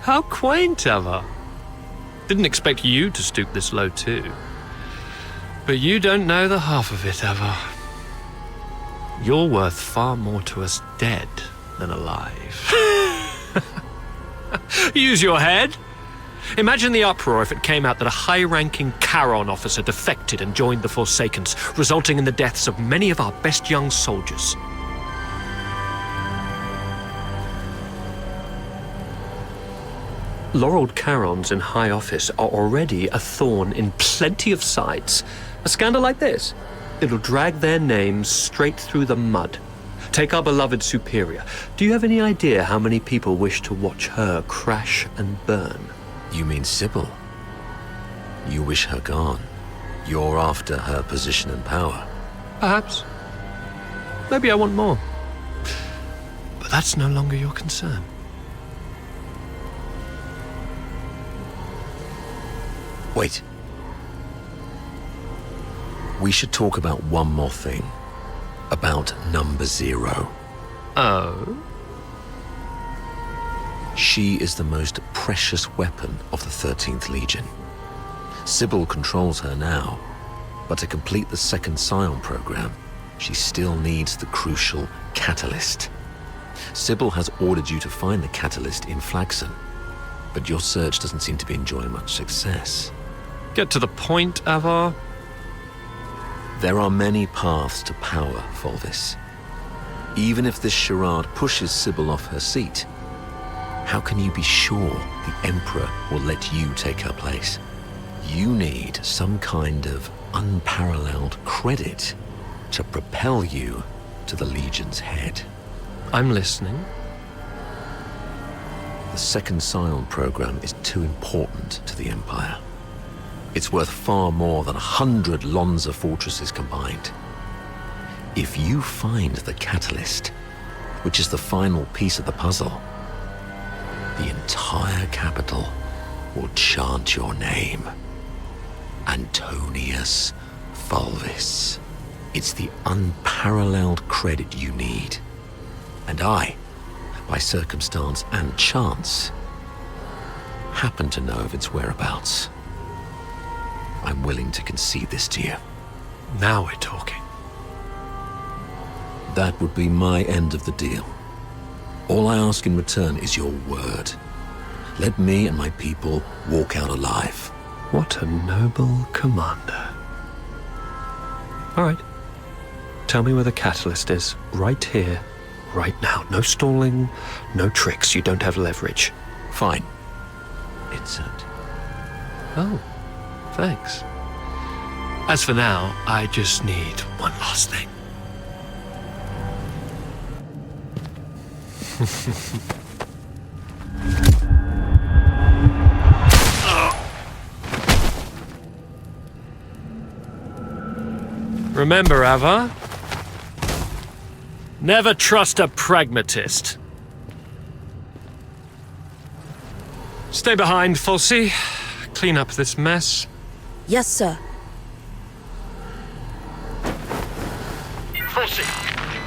How quaint, Ava. Didn't expect you to stoop this low too. But you don't know the half of it, Ava. You're worth far more to us dead than alive. Use your head. Imagine the uproar if it came out that a high-ranking Charon officer defected and joined the Forsakens, resulting in the deaths of many of our best young soldiers. Laureled Charons in high office are already a thorn in plenty of sides. A scandal like this, it'll drag their names straight through the mud. Take our beloved Superior. Do you have any idea how many people wish to watch her crash and burn? You mean Sybil? You wish her gone. You're after her position and power. Perhaps. Maybe I want more. But that's no longer your concern. Wait. We should talk about one more thing. About number 0. Oh? She is the most precious weapon of the 13th Legion. Sybil controls her now, but to complete the second Scion program, she still needs the crucial catalyst. Sybil has ordered you to find the catalyst in Flaxen, but your search doesn't seem to be enjoying much success. Get to the point, Avar. There are many paths to power, Fulvis. Even if this charade pushes Sybil off her seat, how can you be sure the Emperor will let you take her place? You need some kind of unparalleled credit to propel you to the Legion's head. I'm listening. The second Scion program is too important to the Empire. It's worth far more than 100 Lonza fortresses combined. If you find the catalyst, which is the final piece of the puzzle, the entire capital will chant your name. Antonius Fulvis. It's the unparalleled credit you need. And I, by circumstance and chance, happen to know of its whereabouts. I'm willing to concede this to you. Now we're talking. That would be my end of the deal. All I ask in return is your word. Let me and my people walk out alive. What a noble commander. All right. Tell me where the catalyst is. Right here, right now. No stalling, no tricks. You don't have leverage. Fine. It's at... Oh, thanks. As for now, I just need one last thing. Remember, Ava, never trust a pragmatist. Stay behind, Fulci. Clean up this mess. Yes, sir. Fulci,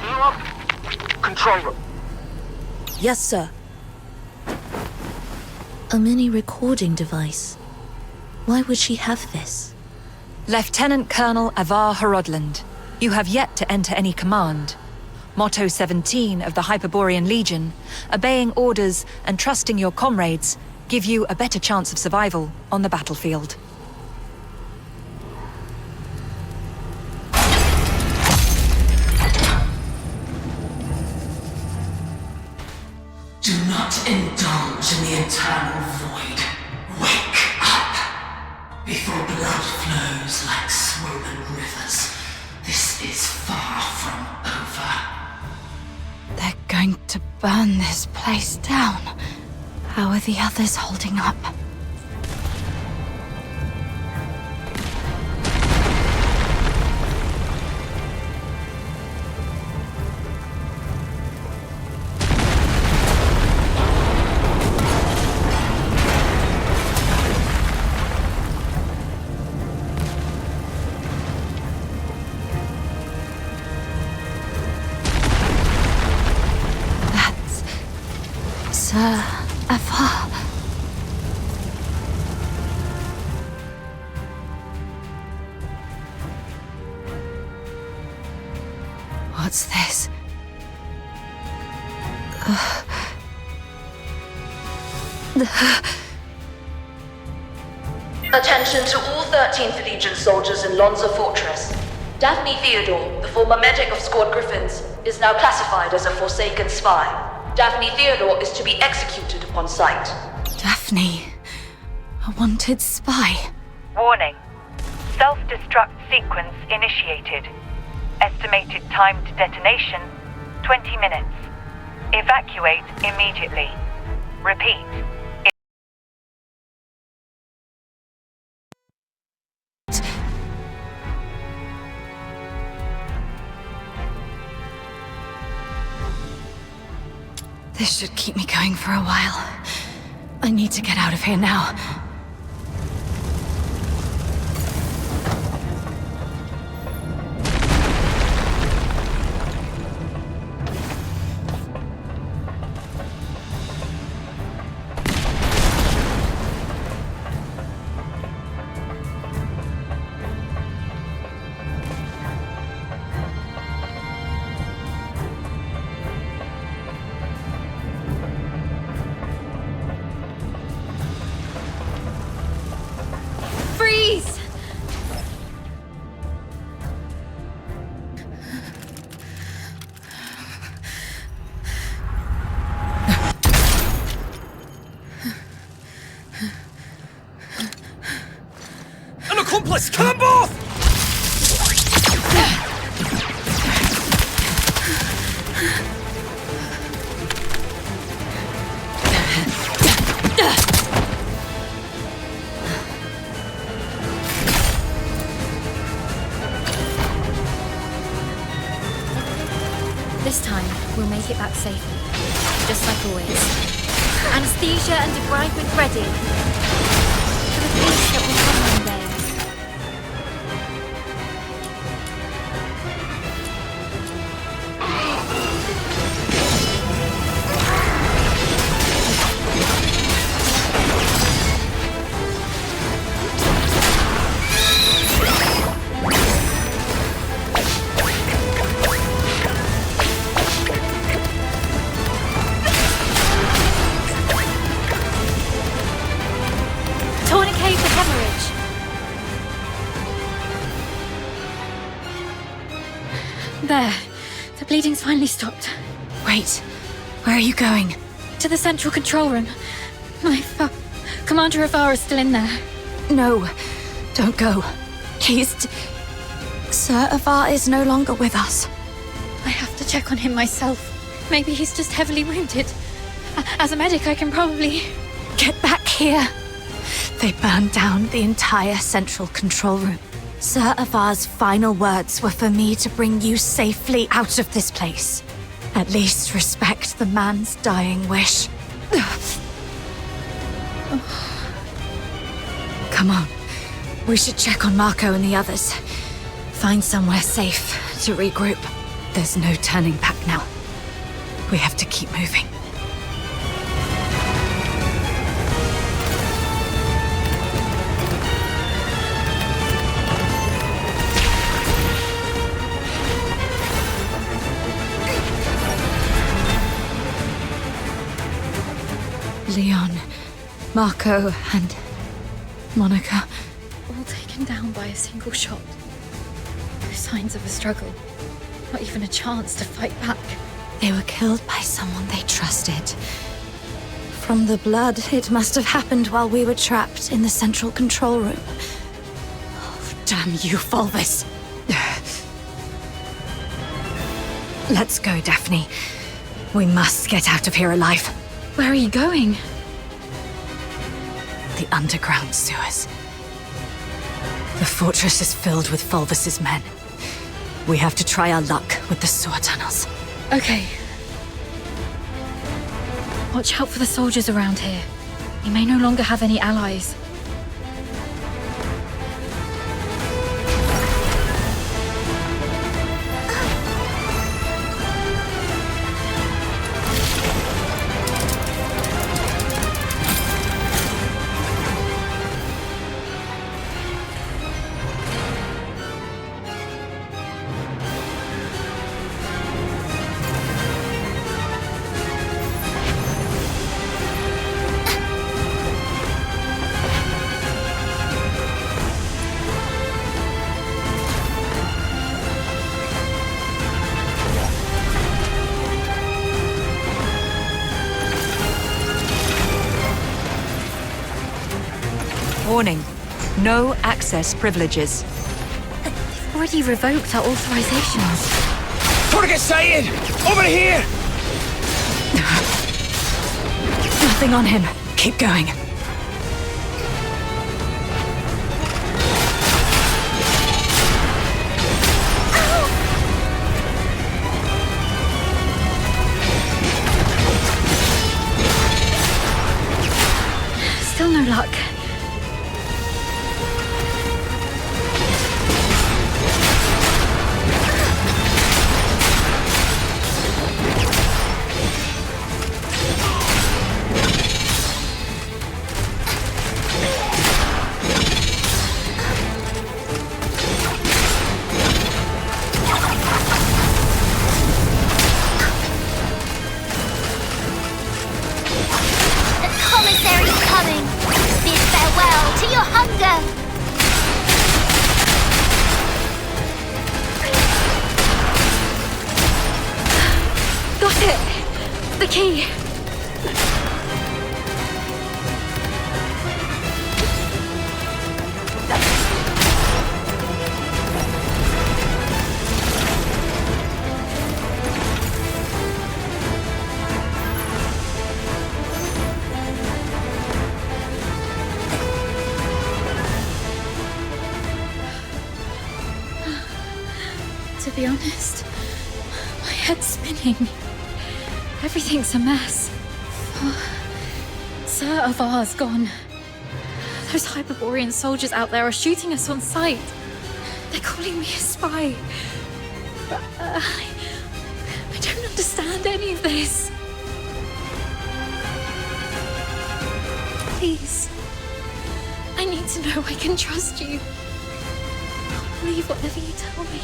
you up? Control room. Yes, sir. A mini recording device. Why would she have this? Lieutenant Colonel Avar Horodland, you have yet to enter any command. Motto 17 of the Hyperborean Legion, obeying orders and trusting your comrades give you a better chance of survival on the battlefield. Do not indulge in the eternal void. Wake up! Before blood flows like swollen rivers, this is far from over. They're going to burn this place down. How are the others holding up? Sir Afar. What's this? Attention to all 13th Legion soldiers in Lonza Fortress. Daphne Theodore, the former medic of Squad Griffins, is now classified as a Forsaken spy. Daphne Theodore is to be executed upon sight. Daphne, a wanted spy. Warning. Self-destruct sequence initiated. Estimated time to detonation, 20 minutes. Evacuate immediately. Repeat. This should keep me going for a while. I need to get out of here now. Freeze! An accomplice! Campbell! This time, we'll make it back safely. Just like always. Anesthesia and debridement ready. For the peace that will come one day. Tourniquet for hemorrhage. There. The bleeding's finally stopped. Wait, where are you going? To the central control room. Commander Avara is still in there. No, don't go. Sir Avar is no longer with us. I have to check on him myself. Maybe he's just heavily wounded. As a medic, I can probably... Get back here. They burned down the entire central control room. Sir Avar's final words were for me to bring you safely out of this place. At least respect the man's dying wish. Come on. We should check on Marco and the others. Find somewhere safe to regroup. There's no turning back now. We have to keep moving. Leon, Marco, and Monica. All taken down by a single shot. No signs of a struggle. Not even a chance to fight back. They were killed by someone they trusted. From the blood, it must have happened while we were trapped in the central control room. Oh, damn you, Fulvis. Let's go, Daphne. We must get out of here alive. Where are you going? The underground sewers. The fortress is filled with Fulvis's men. We have to try our luck with the sewer tunnels. Okay. Watch out for the soldiers around here. We may no longer have any allies. Warning. No access privileges. They've already revoked our authorizations. Torget Sayed! Over here! Nothing on him. Keep going. Still no luck. The key! To be honest, my head's spinning. Everything's a mess. Sir Avar's gone. Those Hyperborean soldiers out there are shooting us on sight. They're calling me a spy. But, I don't understand any of this. Please. I need to know I can trust you. I'll believe whatever you tell me.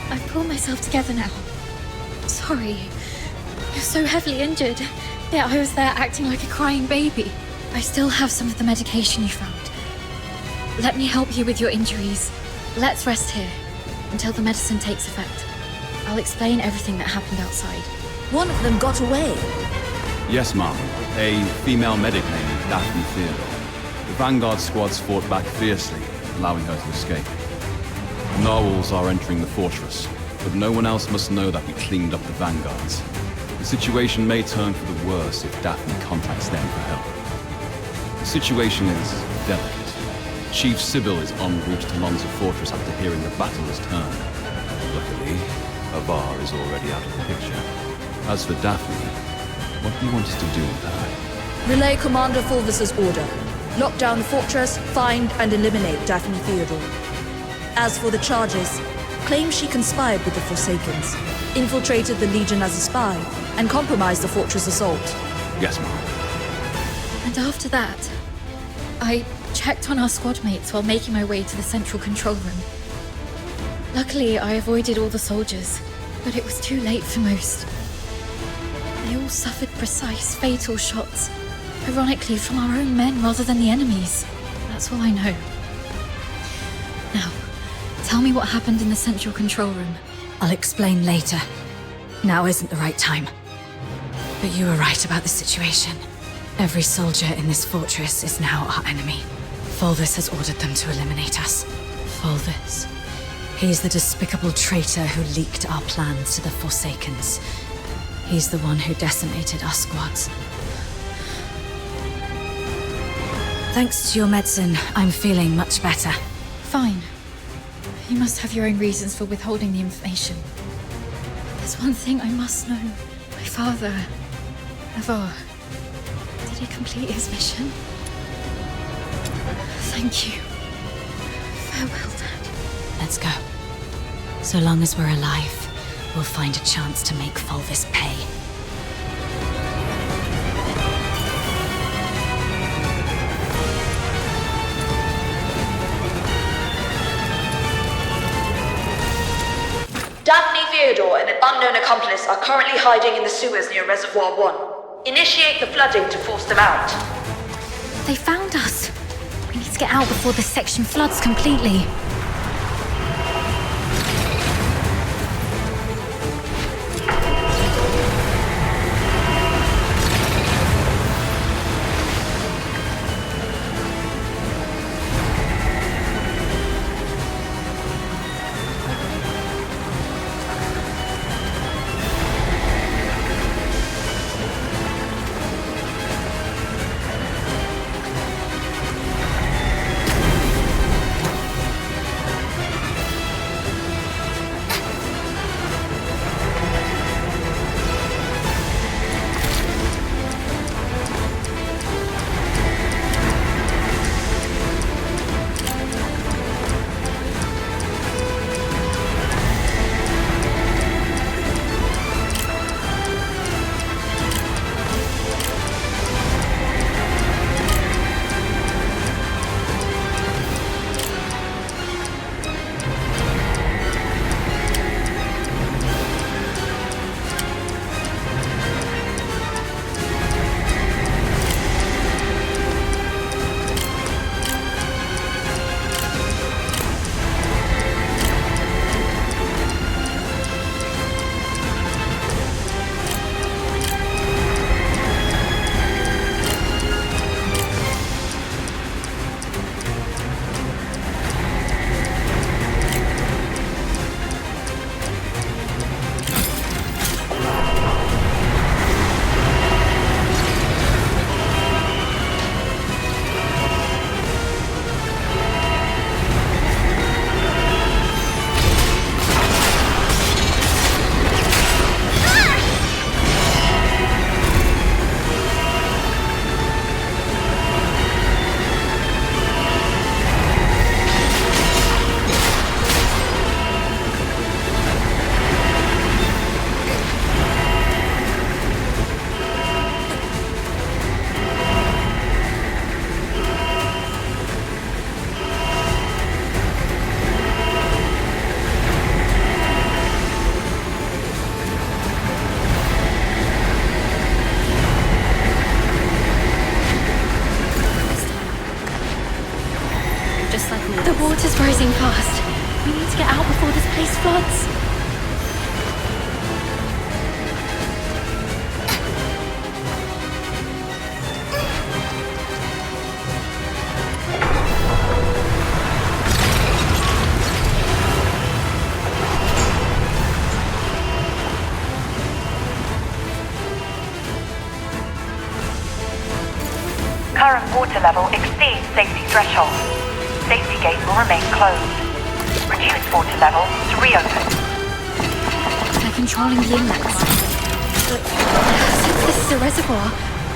I pull myself together now. Sorry. You're so heavily injured. Yeah, I was there acting like a crying baby. I still have some of the medication you found. Let me help you with your injuries. Let's rest here until the medicine takes effect. I'll explain everything that happened outside. One of them got away. Yes, ma'am. A female medic named Daphne Theodore. The Vanguard squads fought back fiercely, allowing her to escape. The Narwhals are entering the fortress, but no one else must know that we cleaned up the Vanguards. The situation may turn for the worse if Daphne contacts them for help. The situation is delicate. Chief Sybil is en route to Lonza Fortress after hearing the battle has turned. Luckily, Avar is already out of the picture. As for Daphne, what do you want us to do with her? Relay Commander Fulvis's order. Lock down the fortress, find and eliminate Daphne Theodore. As for the charges, claim she conspired with the Forsakens, infiltrated the Legion as a spy, and compromised the fortress assault. Yes, ma'am. And after that, I checked on our squad mates while making my way to the central control room. Luckily, I avoided all the soldiers, but it was too late for most. They all suffered precise, fatal shots, ironically from our own men rather than the enemy's. That's all I know. Now, tell me what happened in the central control room. I'll explain later. Now isn't the right time. But you were right about the situation. Every soldier in this fortress is now our enemy. Fulvis has ordered them to eliminate us. Fulvis. He's the despicable traitor who leaked our plans to the Forsakens. He's the one who decimated our squads. Thanks to your medicine, I'm feeling much better. Fine. You must have your own reasons for withholding the information. There's one thing I must know. My father, Avar, did he complete his mission? Thank you. Farewell, Dad. Let's go. So long as we're alive, we'll find a chance to make Fulvis pay. Daphne Theodore and an unknown accomplice are currently hiding in the sewers near Reservoir 1. Initiate the flooding to force them out. They found us. We need to get out before this section floods completely. The water's rising fast. We need to get out before this place floods. Current water level exceeds safety threshold. Safety gate will remain closed. Reduce water level to reopen. They're controlling the inlets. But since this is a reservoir,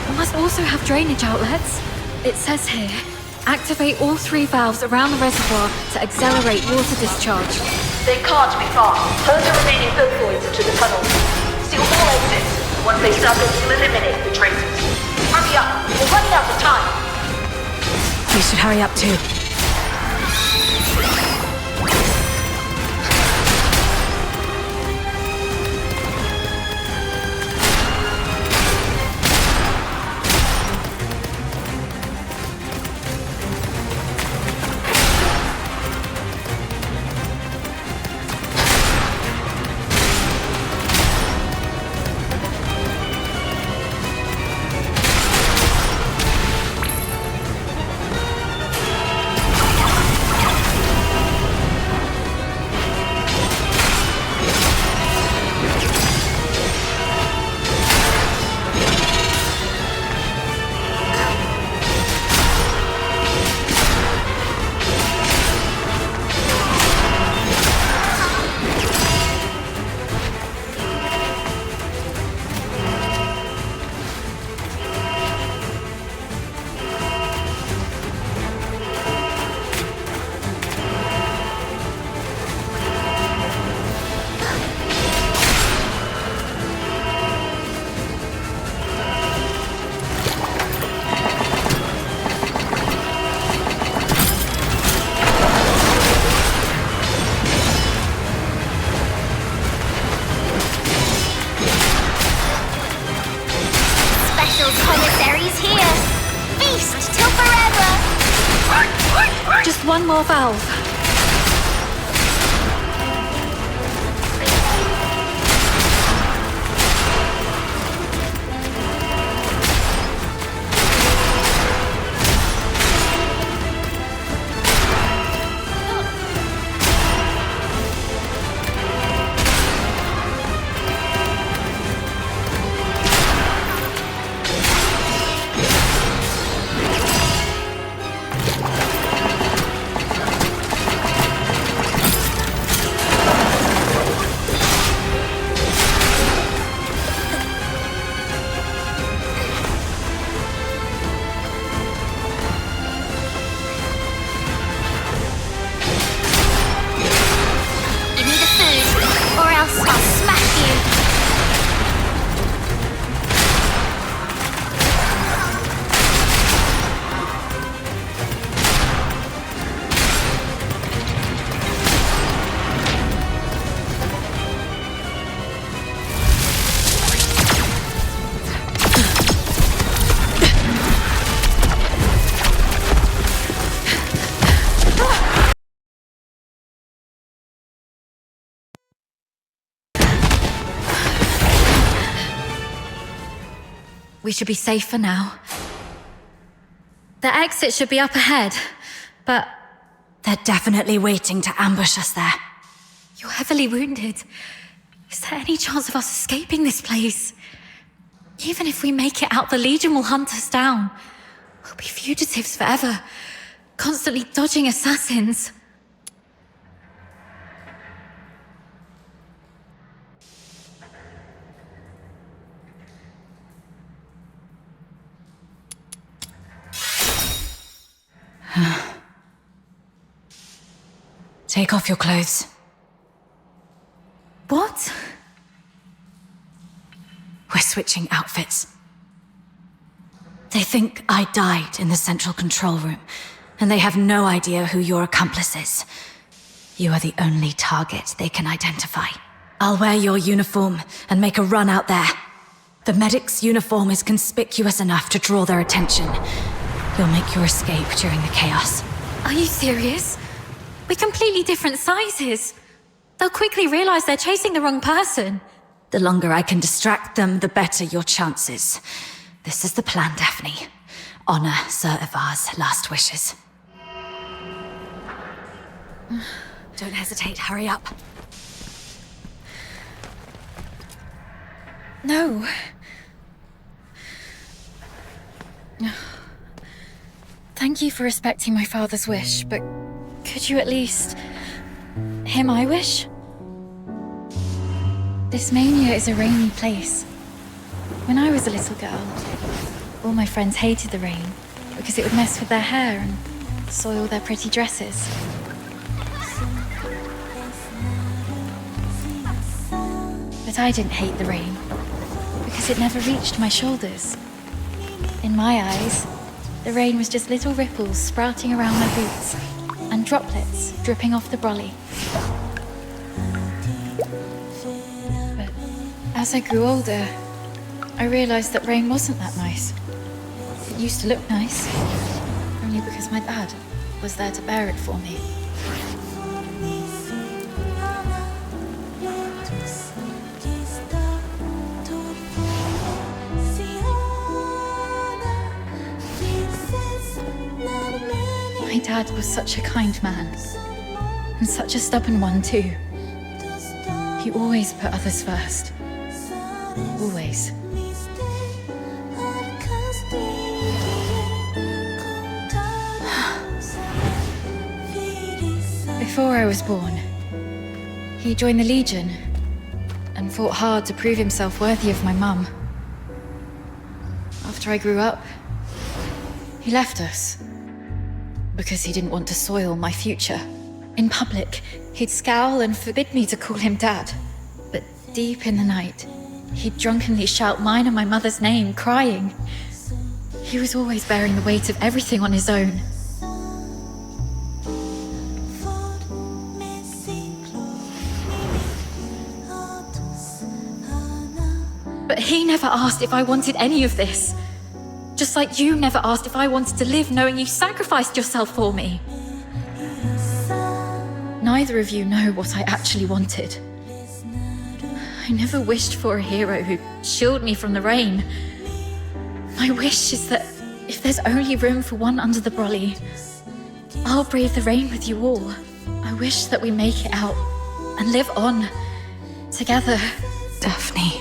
we must also have drainage outlets. It says here, activate all 3 valves around the reservoir to accelerate water discharge. They can't be far. Herd the remaining filthoids into the tunnel. Seal all exits. Once they stop it, we'll eliminate the traces. Hurry up! We're running out of time! We should hurry up too. one more valve. We should be safe for now. The exit should be up ahead, but They're definitely waiting to ambush us there. you're heavily wounded. Is there any chance of us escaping this place? Even if we make it out, the Legion will hunt us down. We'll be fugitives forever, constantly dodging assassins. Take off your clothes. What? We're switching outfits. They think I died in the central control room, and they have no idea who your accomplice is. You are the only target they can identify. I'll wear your uniform and make a run out there. The medic's uniform is conspicuous enough to draw their attention. You'll make your escape during the chaos. Are you serious? We're completely different sizes. They'll quickly realize they're chasing the wrong person. The longer I can distract them, the better your chances. This is the plan, Daphne. Honor Sir Ivar's last wishes. Don't hesitate, hurry up. No. Thank you for respecting my father's wish, but could you at least hear my wish? This mania is a rainy place. When I was a little girl, all my friends hated the rain because it would mess with their hair and soil their pretty dresses. But I didn't hate the rain because it never reached my shoulders. In my eyes, the rain was just little ripples sprouting around my boots and droplets dripping off the brolly. But as I grew older, I realized that rain wasn't that nice. It used to look nice, only because my dad was there to bear it for me. My dad was such a kind man, and such a stubborn one too. He always put others first. Always. Before I was born, he joined the Legion and fought hard to prove himself worthy of my mum. After I grew up, he left us because he didn't want to soil my future. In public, he'd scowl and forbid me to call him Dad. But deep in the night, he'd drunkenly shout mine and my mother's name, crying. He was always bearing the weight of everything on his own. But he never asked if I wanted any of this. Just like you never asked if I wanted to live knowing you sacrificed yourself for me. neither of you know what I actually wanted. I never wished for a hero who'd shield me from the rain. My wish is that if there's only room for one under the brolly, I'll brave the rain with you all. I wish that we make it out and live on together. Daphne.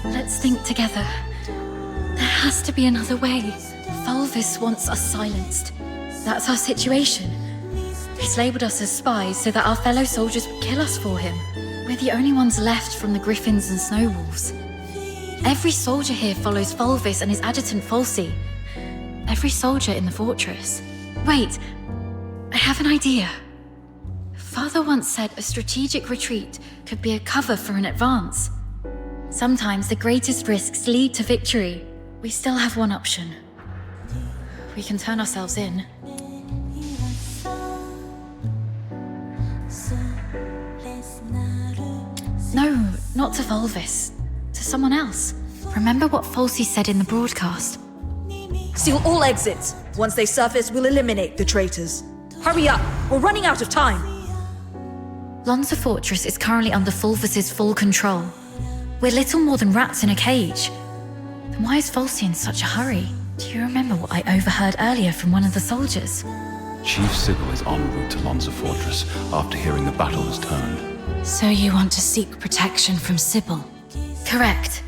Let's think together. There has to be another way. Fulvis wants us silenced. That's our situation. He's labelled us as spies so that our fellow soldiers would kill us for him. We're the only ones left from the Griffins and Snowwolves. Every soldier here follows Fulvis and his adjutant Falsey. Every soldier in the fortress. Wait, I have an idea. Father once said a strategic retreat could be a cover for an advance. Sometimes the greatest risks lead to victory. We still have one option. We can turn ourselves in. No, not to Fulvis. To someone else. Remember what Falsey said in the broadcast? Seal all exits. Once they surface, we'll eliminate the traitors. Hurry up! We're running out of time! Lonza Fortress is currently under Fulvis's full control. We're little more than rats in a cage. Then why is Falsey in such a hurry? Do you remember what I overheard earlier from one of the soldiers? Chief Sybil is en route to Lonza Fortress after hearing the battle has turned. So you want to seek protection from Sybil? Correct.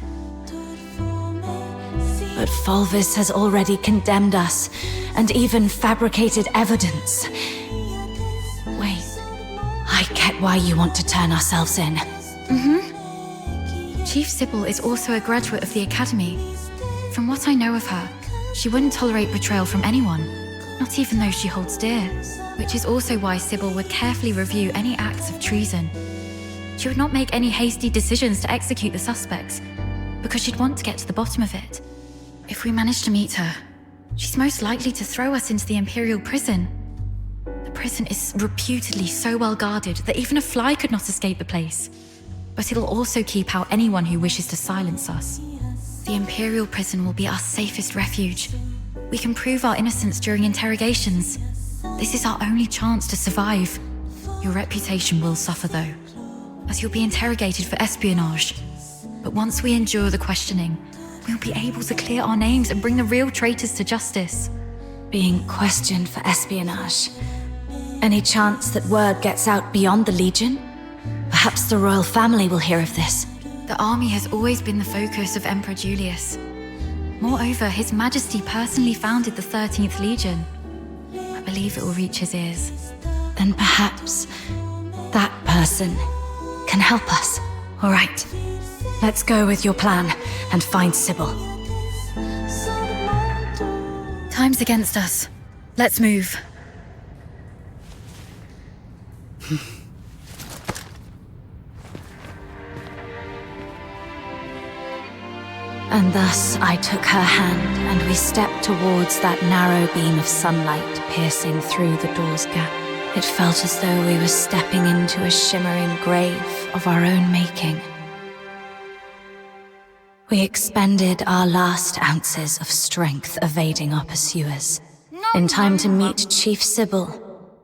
But Fulvis has already condemned us, and even fabricated evidence. Wait, I get why you want to turn ourselves in. Chief Sybil is also a graduate of the Academy. From what I know of her, she wouldn't tolerate betrayal from anyone, not even those she holds dear, which is also why Sybil would carefully review any acts of treason. She would not make any hasty decisions to execute the suspects, because she'd want to get to the bottom of it. If we manage to meet her, she's most likely to throw us into the Imperial prison. The prison is reputedly so well guarded that even a fly could not escape the place. But it'll also keep out anyone who wishes to silence us. The Imperial prison will be our safest refuge. We can prove our innocence during interrogations. This is our only chance to survive. Your reputation will suffer though, as you'll be interrogated for espionage. But once we endure the questioning, we'll be able to clear our names and bring the real traitors to justice. Being questioned for espionage. Any chance that word gets out beyond the Legion? Perhaps the royal family will hear of this. The army has always been the focus of Emperor Julius. Moreover, His Majesty personally founded the 13th Legion. I believe it will reach his ears. Then perhaps that person can help us. All right, let's go with your plan and find Sybil. Time's against us. Let's move. And thus I took her hand, and we stepped towards that narrow beam of sunlight piercing through the door's gap. It felt as though we were stepping into a shimmering grave of our own making. We expended our last ounces of strength evading our pursuers, in time to meet Chief Sybil,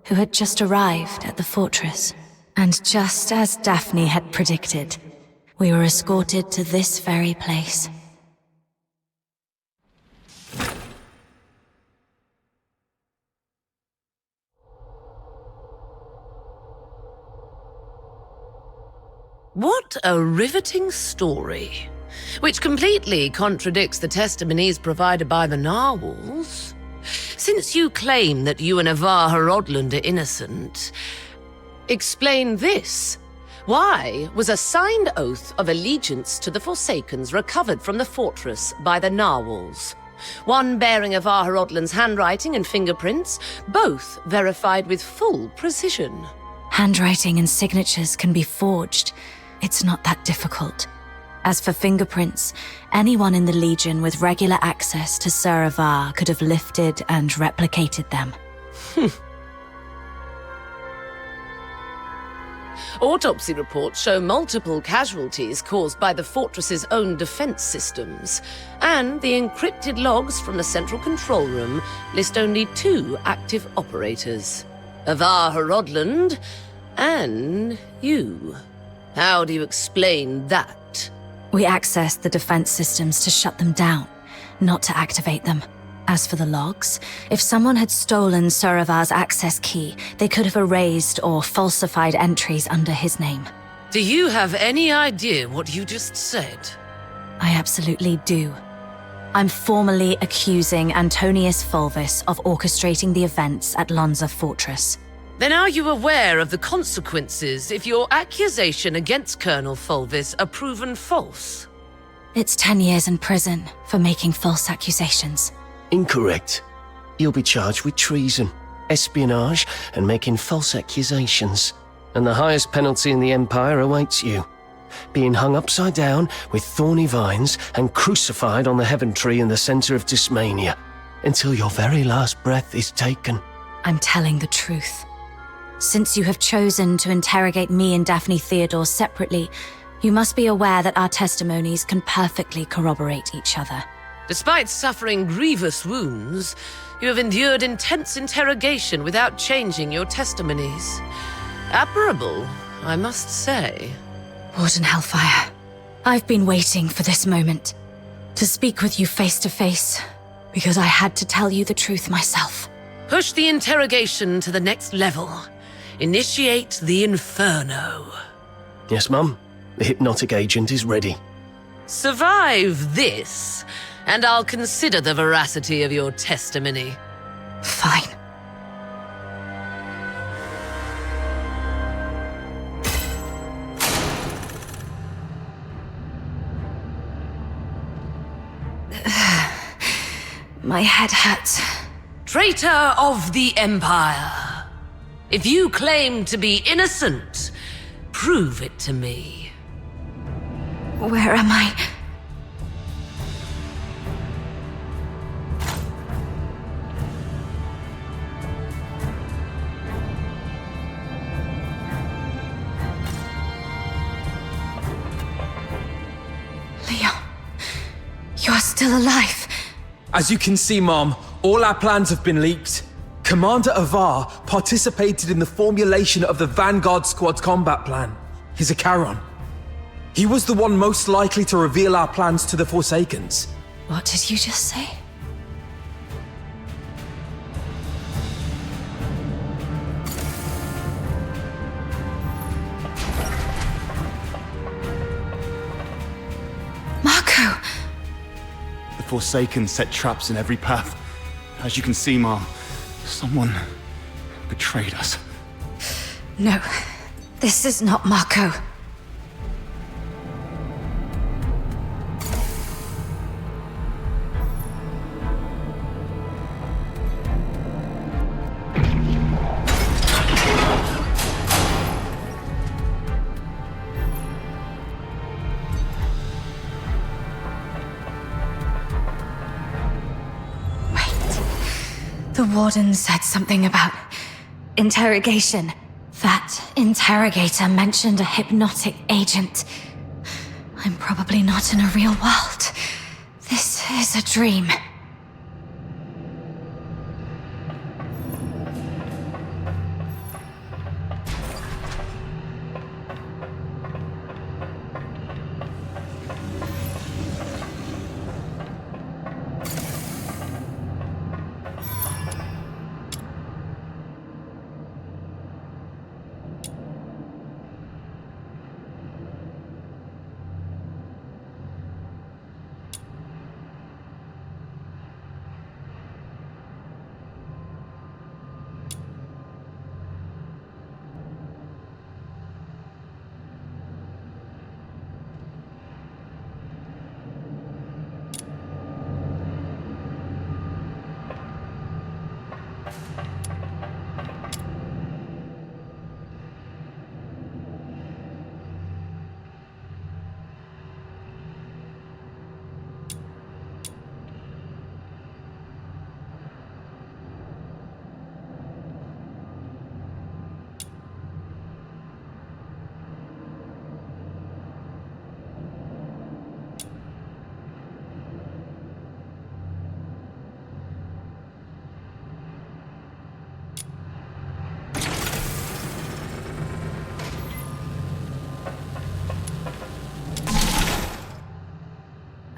who had just arrived at the fortress. And just as Daphne had predicted, we were escorted to this very place. What a riveting story, which completely contradicts the testimonies provided by the narwhals. Since you claim that you and Avar Horodland are innocent, explain this. Why was a signed oath of allegiance to the Forsakens recovered from the fortress by the narwhals? One bearing Avar Horodland's handwriting and fingerprints, both verified with full precision. Handwriting and signatures can be forged. It's not that difficult. As for fingerprints, anyone in the Legion with regular access to Sir Avar could have lifted and replicated them. Autopsy reports show multiple casualties caused by the fortress's own defense systems, and the encrypted logs from the central control room list only 2 active operators. Avar Horodland, and you. How do you explain that? We accessed the defense systems to shut them down, not to activate them. As for the logs, if someone had stolen Suravar's access key, they could have erased or falsified entries under his name. Do you have any idea what you just said? I absolutely do. I'm formally accusing Antonius Fulvis of orchestrating the events at Lonza Fortress. Then are you aware of the consequences if your accusation against Colonel Fulvis are proven false? It's 10 years in prison for making false accusations. Incorrect. You'll be charged with treason, espionage, and making false accusations. And the highest penalty in the Empire awaits you. Being hung upside down with thorny vines and crucified on the heaven tree in the center of Tismania until your very last breath is taken. I'm telling the truth. Since you have chosen to interrogate me and Daphne Theodore separately, you must be aware that our testimonies can perfectly corroborate each other. Despite suffering grievous wounds, you have endured intense interrogation without changing your testimonies. Admirable, I must say. Warden Hellfire, I've been waiting for this moment. To speak with you face to face, because I had to tell you the truth myself. Push the interrogation to the next level. Initiate the Inferno. Yes, Mum. The hypnotic agent is ready. Survive this, and I'll consider the veracity of your testimony. Fine. My head hurts. Traitor of the Empire. If you claim to be innocent, prove it to me. Where am I? Leon, you're still alive. As you can see, Mom, all our plans have been leaked. Commander Avar participated in the formulation of the Vanguard Squad's combat plan. He's a Charon. He was the one most likely to reveal our plans to the Forsakens. What did you just say? Marco! The Forsaken set traps in every path. As you can see, Mom, someone betrayed us. No, this is not Marco. The warden said something about interrogation. That interrogator mentioned a hypnotic agent. I'm probably not in a real world. This is a dream.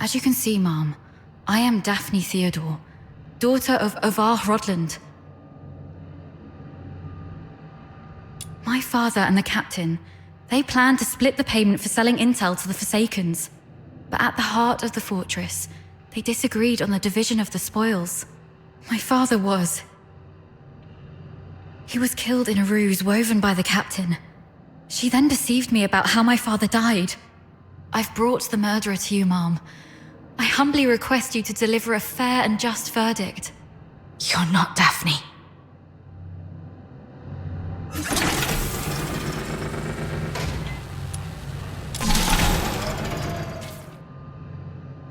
As you can see, Mom, I am Daphne Theodore, daughter of Avar Rodland. My father and the captain, they planned to split the payment for selling intel to the Forsakens. But at the heart of the fortress, they disagreed on the division of the spoils. My father was. He was killed in a ruse woven by the captain. She then deceived me about how my father died. I've brought the murderer to you, Mom. I humbly request you to deliver a fair and just verdict. You're not Daphne.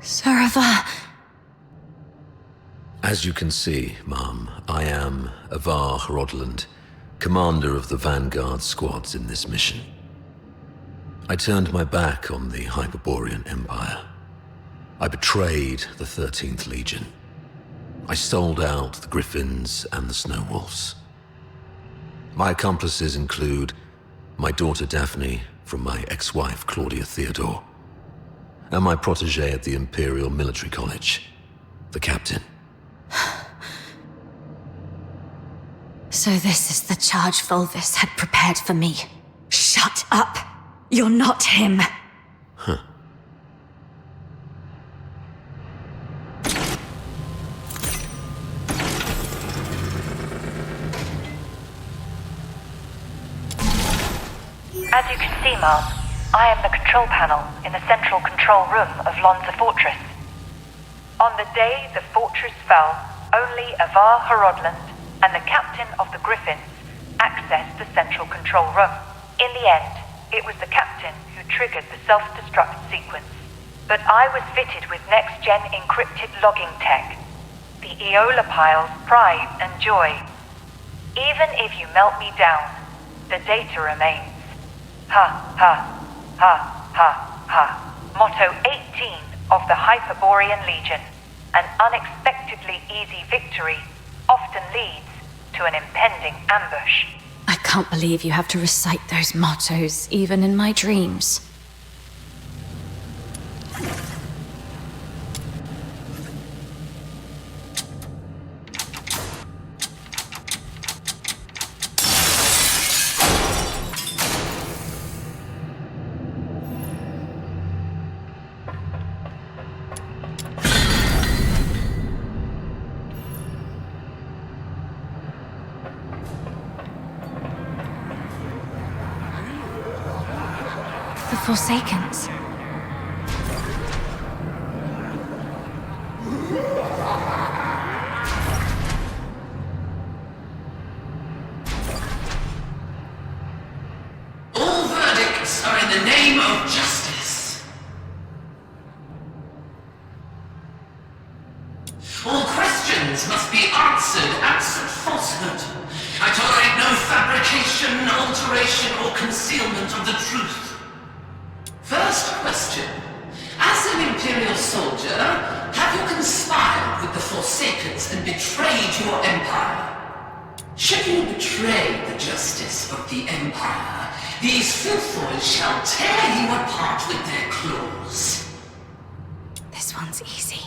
Sir Avar. As you can see, Mom, I am Avar Rodland, commander of the Vanguard squads in this mission. I turned my back on the Hyperborean Empire. I betrayed the 13th Legion. I sold out the Griffins and the Snow Wolves. My accomplices include my daughter Daphne from my ex-wife Claudia Theodore, and my protege at the Imperial Military College, the captain. So this is the charge Volvis had prepared for me. Shut up! You're not him! Huh. As you can see, Mom, I am the control panel in the central control room of Lonza Fortress. On the day the fortress fell, only Avar Rodland and the captain of the Griffins accessed the central control room. In the end, it was the captain who triggered the self-destruct sequence. But I was fitted with next-gen encrypted logging tech, the Eola Pile's pride and joy. Even if you melt me down, the data remains. Ha, ha, ha, ha, ha. Motto 18 of the Hyperborean Legion. An unexpectedly easy victory often leads to an impending ambush. I can't believe you have to recite those mottos, even in my dreams. The Forsakens. All verdicts are in the name of justice. All questions must be answered absent falsehood. I tolerate no fabrication, alteration, or concealment of the truth. First question. As an Imperial soldier, have you conspired with the Forsakens and betrayed your empire? Should you betray the justice of the empire, these filthoids shall tear you apart with their claws. This one's easy.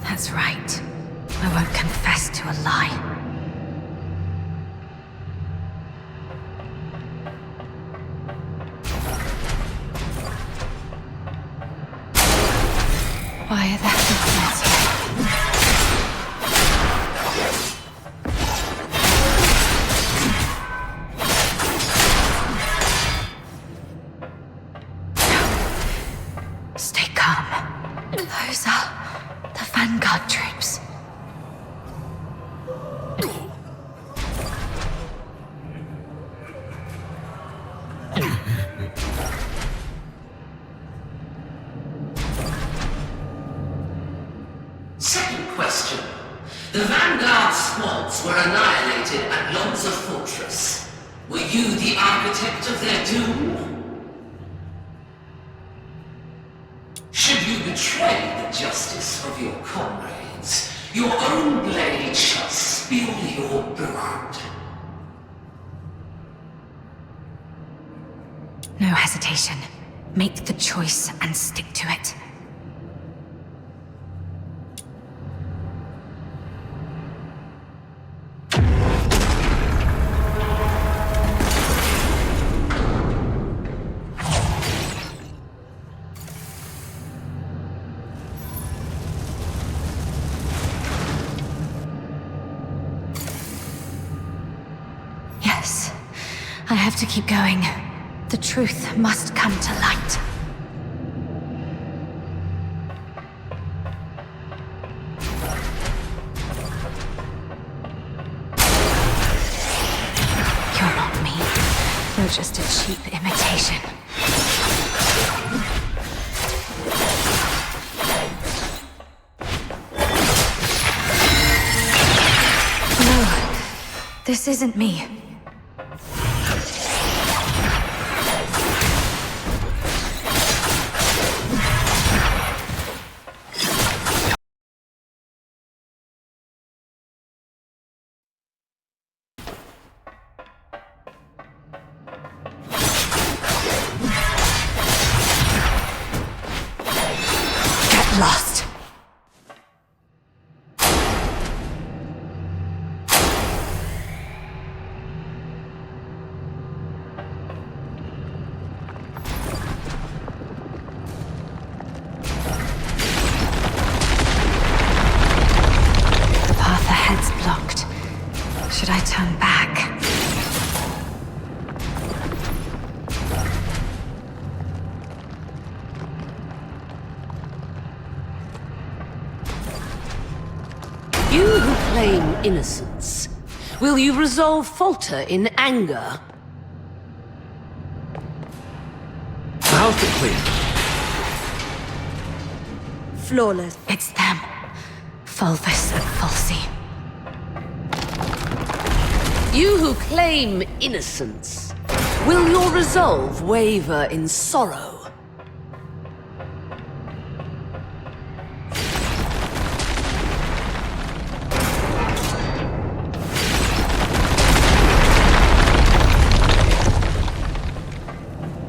That's right. I won't confess to a lie. Why are there footprints here? Stay calm. Those are the Vanguard troops. The Vanguard squads were annihilated at Lonza Fortress. Were you the architect of their doom? Should you betray the justice of your comrades, your own blade shall spill your blood. No hesitation. Make the choice and stick to it. Yes, I have to keep going. The truth must come to light. You're not me. You're just a cheap imitation. No, this isn't me. Lost. The path ahead's blocked. Should I turn back? You who claim innocence, will you resolve falter in anger? How's the clean? Flawless. It's them. Fulvus and Fulci. You who claim innocence, will your resolve waver in sorrow?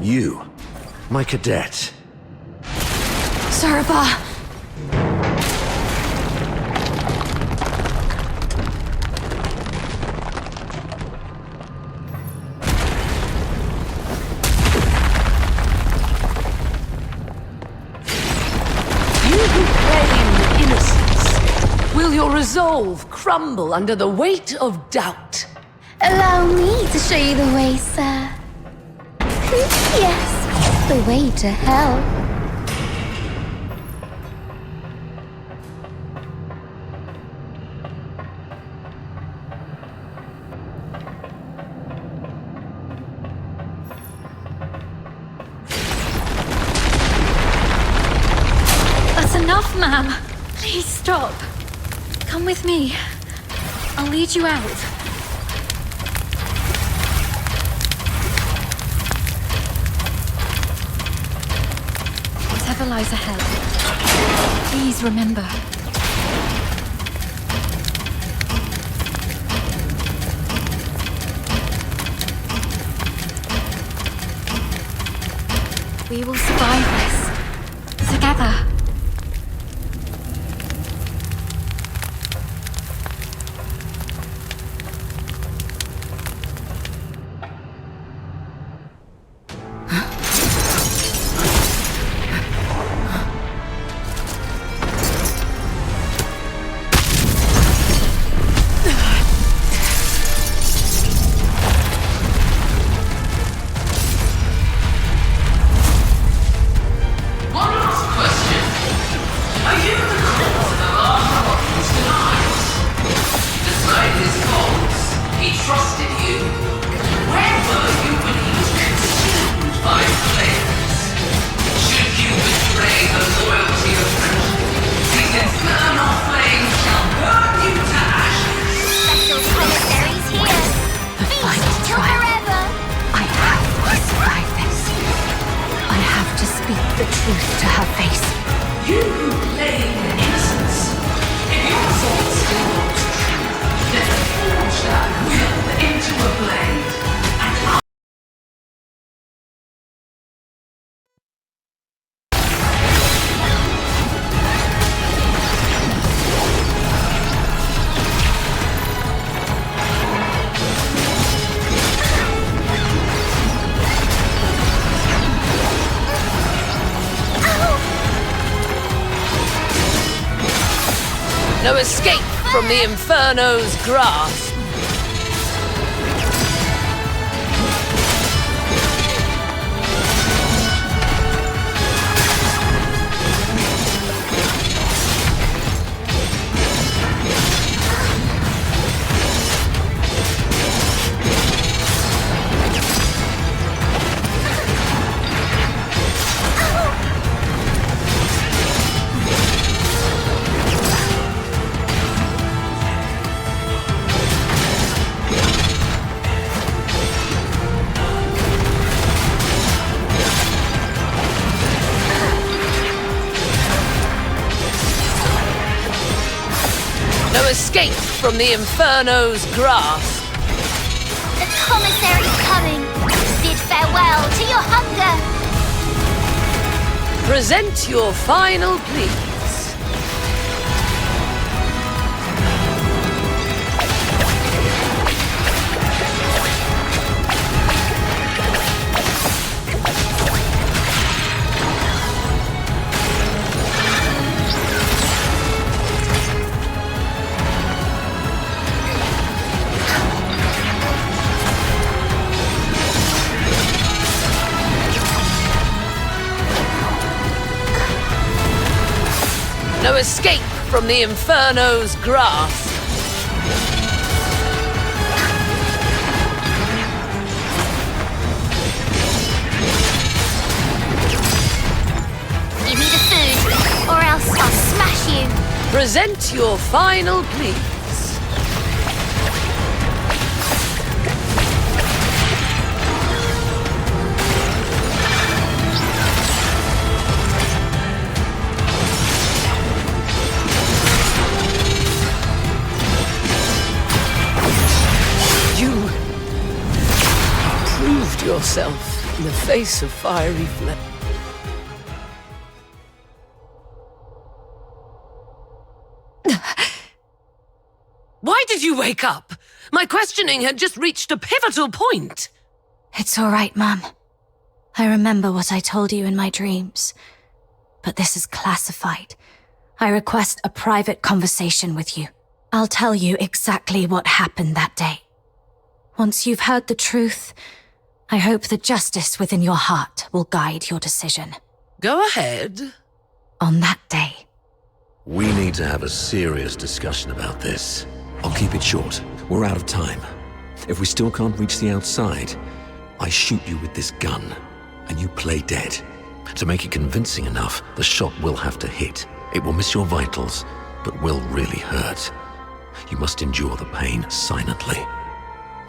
You, my cadet. Saraba! You who claim innocence, will your resolve crumble under the weight of doubt? Allow me to show you the way, sir. Yes, the way to hell. That's enough, ma'am. Please stop. Come with me. I'll lead you out. Whatever lies ahead, please remember. We will survive this together. One last question. No escape from the Inferno's grasp. No escape from the Inferno's grasp. The commissary's coming. Bid farewell to your hunger. Present your final pleas. No escape from the Inferno's grasp. Give me the food, or else I'll smash you. Present your final pleas. Yourself in the face of fiery flame. Why did you wake up? My questioning had just reached a pivotal point. It's all right, Mum. I remember what I told you in my dreams. But this is classified. I request a private conversation with you. I'll tell you exactly what happened that day. Once you've heard the truth, I hope the justice within your heart will guide your decision. Go ahead. On that day. We need to have a serious discussion about this. I'll keep it short. We're out of time. If we still can't reach the outside, I shoot you with this gun, and you play dead. To make it convincing enough, the shot will have to hit. It will miss your vitals, but will really hurt. You must endure the pain silently.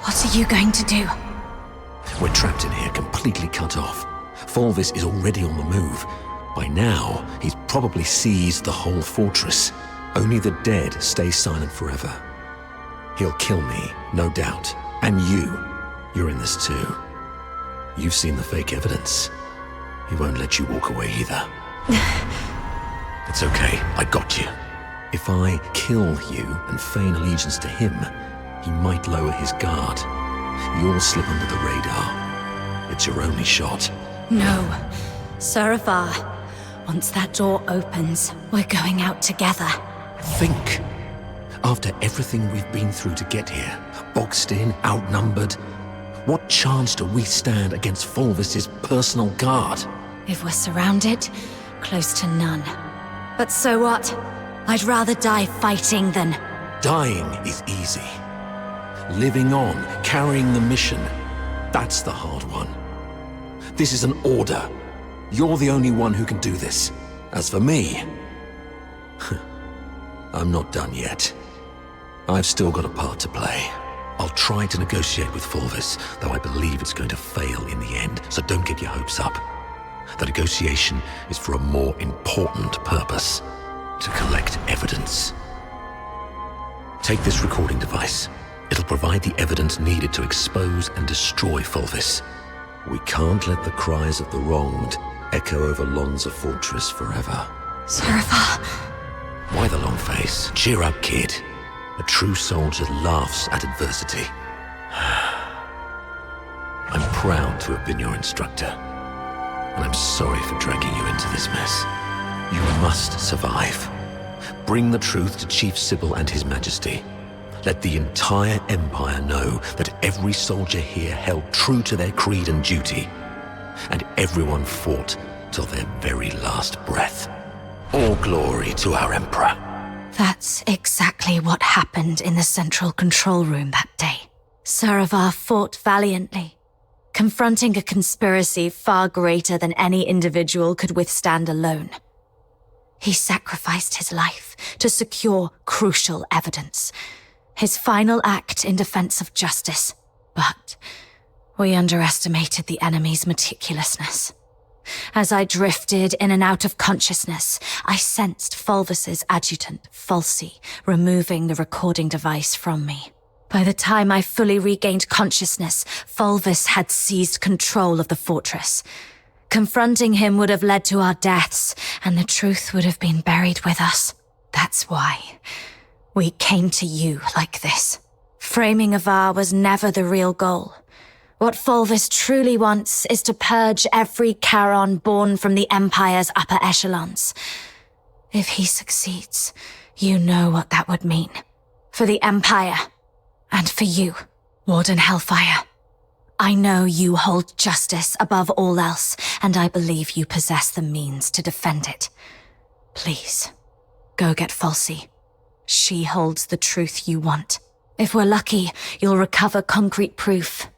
What are you going to do? We're trapped in here, completely cut off. Fulvis is already on the move. By now, he's probably seized the whole fortress. Only the dead stay silent forever. He'll kill me, no doubt. And you're in this too. You've seen the fake evidence. He won't let you walk away either. It's okay, I got you. If I kill you and feign allegiance to him, he might lower his guard. You'll slip under the radar. It's your only shot. No. Saravar, once that door opens, we're going out together. Think. After everything we've been through to get here, boxed in, outnumbered, what chance do we stand against Fulvis's personal guard? If we're surrounded, close to none. But so what? I'd rather die fighting than... Dying is easy. Living on, carrying the mission, that's the hard one. This is an order. You're the only one who can do this. As for me, I'm not done yet. I've still got a part to play. I'll try to negotiate with Fulvis, though I believe it's going to fail in the end, so don't get your hopes up. The negotiation is for a more important purpose, to collect evidence. Take this recording device. It'll provide the evidence needed to expose and destroy Fulvis. We can't let the cries of the wronged echo over Lonza Fortress forever. Saravar. Why the long face? Cheer up, kid. A true soldier laughs at adversity. I'm proud to have been your instructor, and I'm sorry for dragging you into this mess. You must survive. bring the truth to Chief Sybil and His Majesty. Let the entire Empire know that every soldier here held true to their creed and duty, and everyone fought till their very last breath. All glory to our Emperor. That's exactly what happened in the central control room that day. Saravar fought valiantly, confronting a conspiracy far greater than any individual could withstand alone. He sacrificed his life to secure crucial evidence, his final act in defense of justice. But we underestimated the enemy's meticulousness. As I drifted in and out of consciousness, I sensed Fulvis's adjutant, Falsey, removing the recording device from me. By the time I fully regained consciousness, Fulvis had seized control of the fortress. Confronting him would have led to our deaths, and the truth would have been buried with us. That's why we came to you like this. Framing Avar was never the real goal. What Fulvis truly wants is to purge every Charon born from the Empire's upper echelons. If he succeeds, you know what that would mean. For the Empire, and for you, Warden Hellfire. I know you hold justice above all else, and I believe you possess the means to defend it. Please, go get Falsey. She holds the truth you want. If we're lucky, you'll recover concrete proof.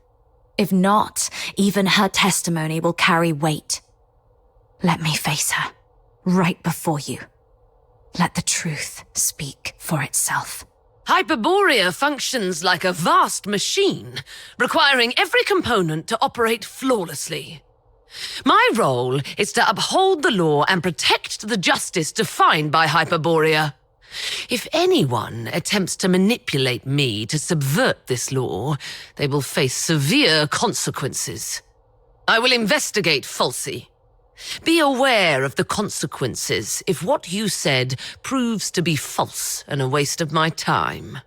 If not, even her testimony will carry weight. Let me face her, right before you. Let the truth speak for itself. Hyperborea functions like a vast machine, requiring every component to operate flawlessly. My role is to uphold the law and protect the justice defined by Hyperborea. If anyone attempts to manipulate me to subvert this law, they will face severe consequences. I will investigate Falsey. Be aware of the consequences if what you said proves to be false and a waste of my time.